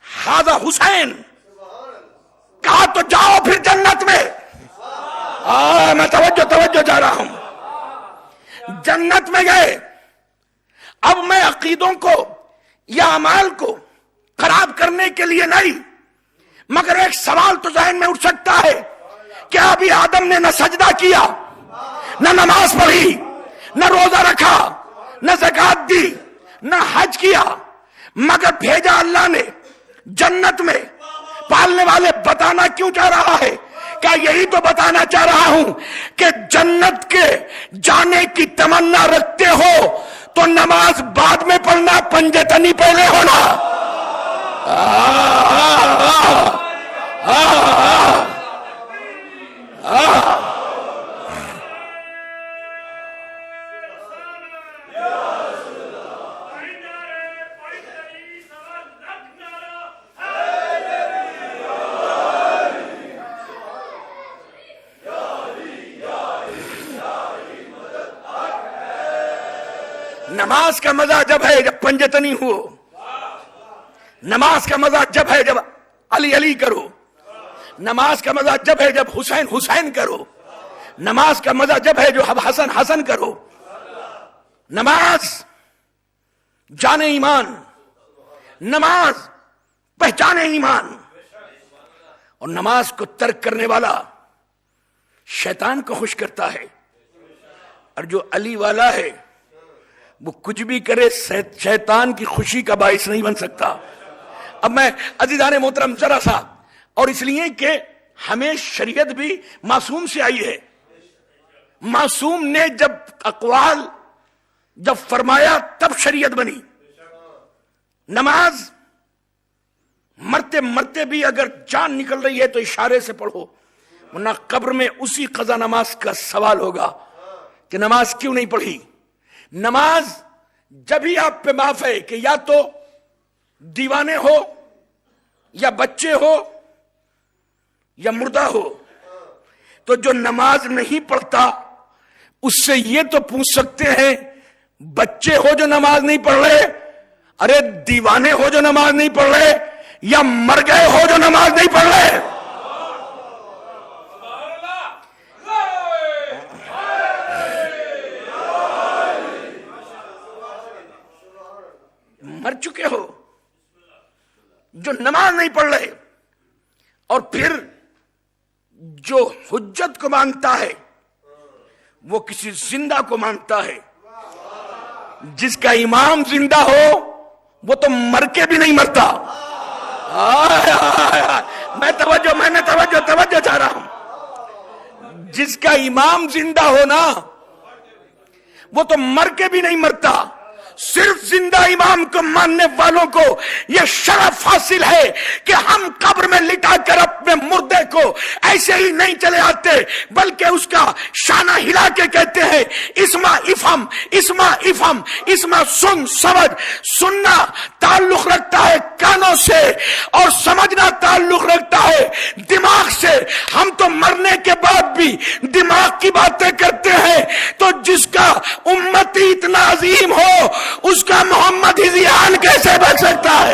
ھذا حسین. کہا تو جاؤ پھر جنت میں. میں توجہ چاہ رہا ہوں. جنت میں گئے. اب میں عقیدوں کو یا اعمال کو خراب کرنے کے لیے نہیں، مگر ایک سوال تو ذہن میں اٹھ سکتا ہے کہ ابھی آدم نے نہ سجدہ کیا، نہ نماز پڑھی، نہ روزہ رکھا، نہ زکات دی، نہ حج کیا، مگر بھیجا اللہ نے جنت میں. پالنے والے بتانا کیوں چاہ رہا ہے؟ کیا یہی تو بتانا چاہ رہا ہوں کہ جنت کے جانے کی تمنا رکھتے ہو تو نماز بعد میں پڑھنا، پنجے تنی پہلے ہونا. نماز کا مزہ جب ہے جب پنجے تنی ہو، نماز کا مزہ جب ہے جب علی علی کرو، نماز کا مزہ جب ہے جب حسین حسین کرو، نماز کا مزہ جب ہے جو حسن حسن کرو. نماز جان ایمان، نماز پہچان ایمان. اور نماز کو ترک کرنے والا شیطان کو خوش کرتا ہے، اور جو علی والا ہے وہ کچھ بھی کرے شیطان کی خوشی کا باعث نہیں بن سکتا. اب میں عزیزان محترم ذرا سا، اور اس لیے کہ ہمیں شریعت بھی معصوم سے آئی ہے. معصوم نے جب اقوال جب فرمایا تب شریعت بنی. نماز مرتے مرتے بھی اگر جان نکل رہی ہے تو اشارے سے پڑھو، ورنہ قبر میں اسی قضا نماز کا سوال ہوگا کہ نماز کیوں نہیں پڑھی. نماز جب ہی آپ پہ معاف ہے کہ یا تو دیوانے ہو، یا بچے ہو، یا مردہ ہو. تو جو نماز نہیں پڑھتا اس سے یہ تو پوچھ سکتے ہیں بچے ہو جو نماز نہیں پڑھ رہے، ارے دیوانے ہو جو نماز نہیں پڑھ رہے، یا مر گئے ہو جو نماز نہیں پڑھ رہے. مر چکے ہو جو نماز نہیں پڑھ رہے. اور پھر جو حجت کو مانتا ہے وہ کسی زندہ کو مانتا ہے. جس کا امام زندہ ہو وہ تو مر کے بھی نہیں مرتا. میں توجہ چاہ رہا ہوں. جس کا امام زندہ ہو نا وہ تو مر کے بھی نہیں مرتا. صرف زندہ امام کو ماننے والوں کو یہ شرف حاصل ہے کہ ہم قبر میں لٹا کر اپنے مردے کو ایسے ہی نہیں چلے آتے، بلکہ اس کا شانہ ہلا کے کہتے ہیں اسما افہم اسما افہم. اسما سن سمجھ. سننا تعلق رکھتا ہے کانوں سے اور سمجھنا تعلق رکھتا ہے دماغ سے. ہم تو مرنے کے بعد بھی دماغ کی باتیں کرتے ہیں، تو جس کا امتی اتنا عظیم ہو اس کا محمد ہی ذیان کیسے بچ سکتا ہے؟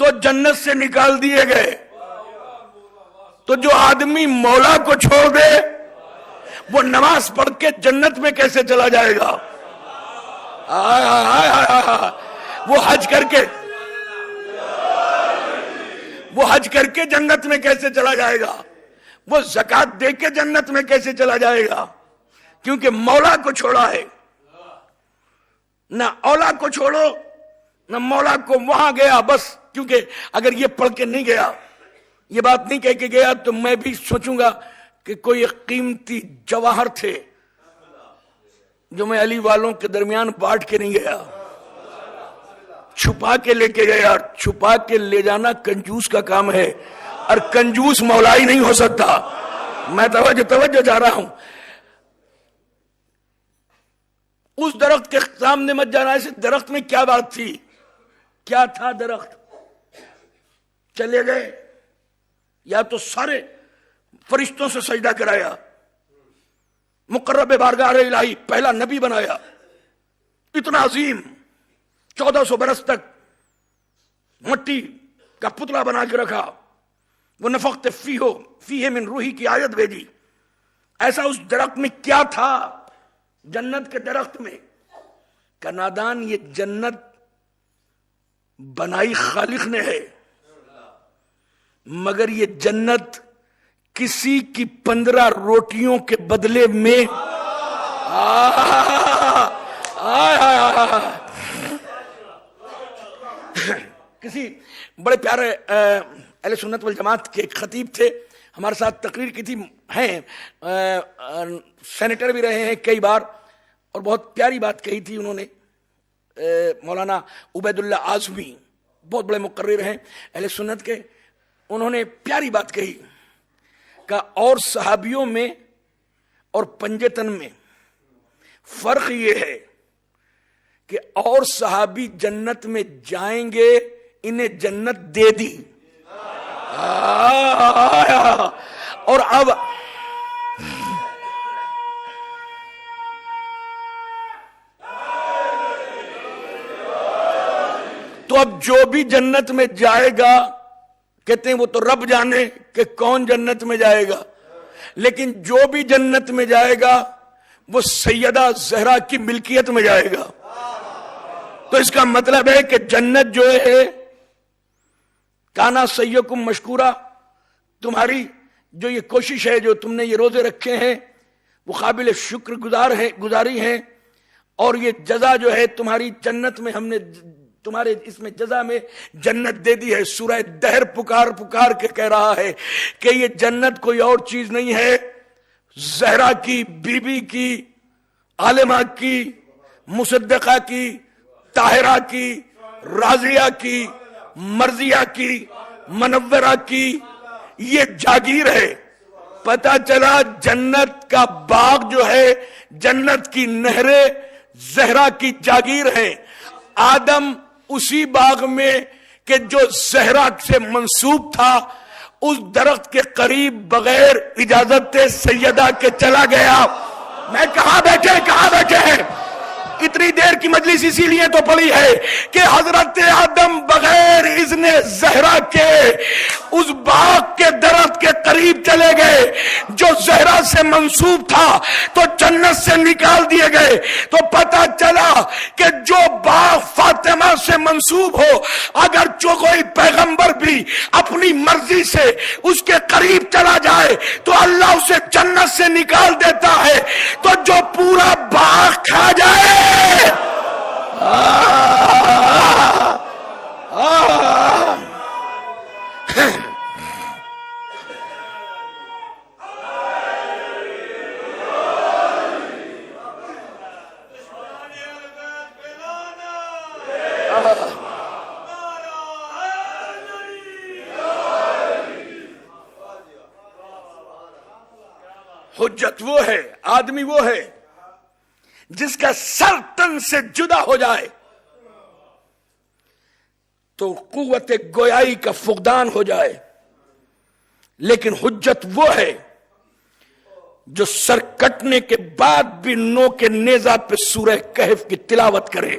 تو جنت سے نکال دیے گئے. تو جو آدمی مولا کو چھوڑ دے وہ نماز پڑھ کے جنت میں کیسے چلا جائے گا؟ وہ حج کر کے جنت میں کیسے چلا جائے گا؟ وہ زکات دے کے جنت میں کیسے چلا جائے گا؟ کیونکہ مولا کو چھوڑا ہے. نہ اولا کو چھوڑو نہ مولا کو. وہاں گیا بس. کیونکہ اگر یہ پڑھ کے نہیں گیا, یہ بات نہیں کہہ کے گیا, تو میں بھی سوچوں گا کہ کوئی قیمتی جواہر تھے جو میں علی والوں کے درمیان بانٹ کے نہیں گیا, چھپا کے لے کے گیا. چھپا کے لے جانا کنجوس کا کام ہے, اور کنجوس مولا ہی نہیں ہو سکتا. میں توجہ جا رہا ہوں. اس درخت کے سامنے مت جانا. اس درخت میں کیا بات تھی؟ کیا تھا درخت؟ چلے گئے, یا تو سارے فرشتوں سے سجدہ کرایا, مقرب بارگاہ الہی پہلا نبی بنایا, اتنا عظیم 1400 برس تک مٹی کا پتلا بنا کے رکھا. وہ نفخت فیہ من روحی کی آیت بھیجی. ایسا اس درخت میں کیا تھا؟ جنت کے درخت میں. کہ نادان, یہ جنت بنائی خالق نے ہے, مگر یہ جنت کسی کی 15 روٹیوں کے بدلے میں کسی بڑے پیارے اہل سنت والجماعت کے ایک خطیب تھے, ہمارے ساتھ تقریر کی تھی, ہیں سینیٹر بھی رہے ہیں کئی بار, اور بہت پیاری بات کہی تھی انہوں نے. مولانا عبید اللہ اعظمی بہت بڑے مقرر ہیں اہل سنت کے. انہوں نے پیاری بات کہی کہ اور صحابیوں میں اور پنجتن میں فرق یہ ہے کہ اور صحابی جنت میں جائیں گے, انہیں جنت دے دی. اور اب تو اب جو بھی جنت میں جائے گا, کہتے ہیں وہ تو رب جانے کہ کون جنت میں جائے گا, لیکن جو بھی جنت میں جائے گا وہ سیدہ زہرا کی ملکیت میں جائے گا. تو اس کا مطلب ہے کہ جنت جو ہے, کانا سیکم مشکورہ, تمہاری جو یہ کوشش ہے, جو تم نے یہ روزے رکھے ہیں, وہ قابل شکر گزاری ہیں. اور یہ جزا جو ہے تمہاری جنت میں, ہم نے تمہارے اس میں جزا میں جنت دے دی ہے. سورہ دہر پکار کے کہہ رہا ہے کہ یہ جنت کوئی اور چیز نہیں ہے, زہرا کی, بی بی کی, عالمہ کی, مصدقہ کی, طاہرہ کی, راضیہ کی, مرضیہ کی, منورہ کی, یہ جاگیر ہے. پتہ چلا جنت کا باغ جو ہے, جنت کی نہریں زہرا کی جاگیر ہیں. آدم اسی باغ میں کہ جو زہرا سے منسوب تھا, اس درخت کے قریب بغیر اجازت سیدہ کے چلا گیا. میں کہاں بیٹھے ہیں, اتنی دیر کی مجلس اسی لیے تو پڑی ہے کہ حضرت آدم بغیر اذن زہرا کے اس باغ کے درخت کے قریب چلے گئے جو زہرا سے منسوب تھا, تو جنت سے نکال دیے گئے. تو پتہ چلا کہ جو باغ فاطمہ سے منسوب ہو, اگر جو کوئی پیغمبر بھی اپنی مرضی سے اس کے قریب چلا جائے تو اللہ اسے جنت سے نکال دیتا ہے. تو جو پورا باغ کھا جائے, حجت وہ ہے, آدمی وہ ہے جس کا سر تن سے جدا ہو جائے تو قوت گویائی کا فقدان ہو جائے. لیکن حجت وہ ہے جو سر کٹنے کے بعد بھی نو کے نیزہ پہ سورہ کہف کی تلاوت کرے.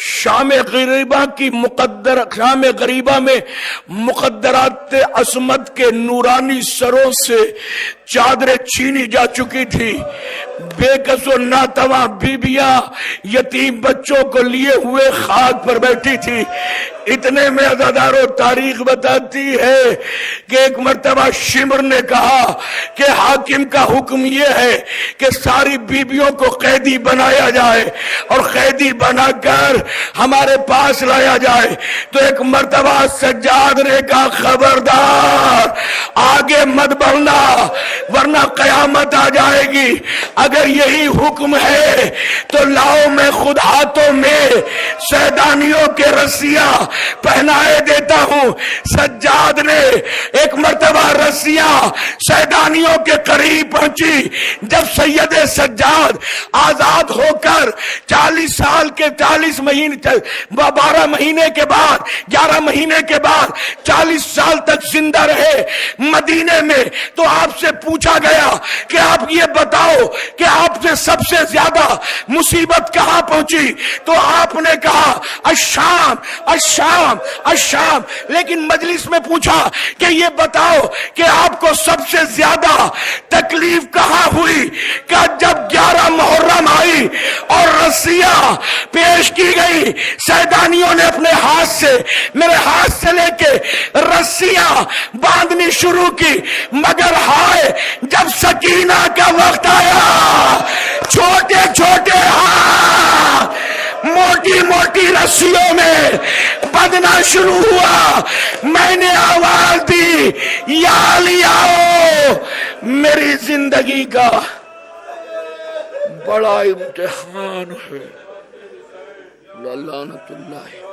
شام غریبہ میں مقدرات عصمت کے نورانی سروں سے چادریں چھینی جا چکی تھی. بے کس و ناتواں بیبیاں یتیم بچوں کو لیے ہوئے خاک پر بیٹھی تھی. اتنے میں عزادارو تاریخ بتاتی ہے کہ ایک مرتبہ شمر نے کہا کہ حاکم کا حکم یہ ہے کہ ساری بیبیوں کو قیدی بنایا جائے اور قیدی بنا کر ہمارے پاس لایا جائے. تو ایک مرتبہ سجاد نے کہا خبردار آگے مت بڑھنا ورنہ قیامت آ جائے گی. اگر یہی حکم ہے تو لاؤ میں خود ہاتھوں میں سیدانیوں کے رسیاں پہنائے دیتا ہوں. سجاد نے ایک مرتبہ رسیاں سیدانیوں کے قریب پہنچی. جب سید سجاد آزاد ہو کر 40 سال کے 40 مہینے 12 مہینے کے بعد 11 مہینے کے بعد 40 سال تک زندہ رہے مدینے میں, تو آپ سے پوچھا گیا کہ آپ یہ بتاؤ کہ آپ سے سب سے زیادہ مصیبت کہاں پہنچی؟ تو آپ نے کہا الشام الشام الشام. لیکن مجلس میں پوچھا کہ یہ بتاؤ کہ آپ کو سب سے زیادہ تکلیف کہاں ہوئی؟ کہ جب 11 محرم آئی اور رسیاں پیش کی گئی, سیدانیوں نے اپنے ہاتھ سے میرے ہاتھ سے لے کے رسیاں باندھنی شروع کی, مگر ہائے جب سکینہ کا وقت آیا چھوٹے چھوٹے ہاتھ موٹی موٹی رسیوں میں بدنا شروع ہوا. میں نے آواز دی یا علی آؤ, میری زندگی کا بڑا امتحان ہے. لعنت اللہ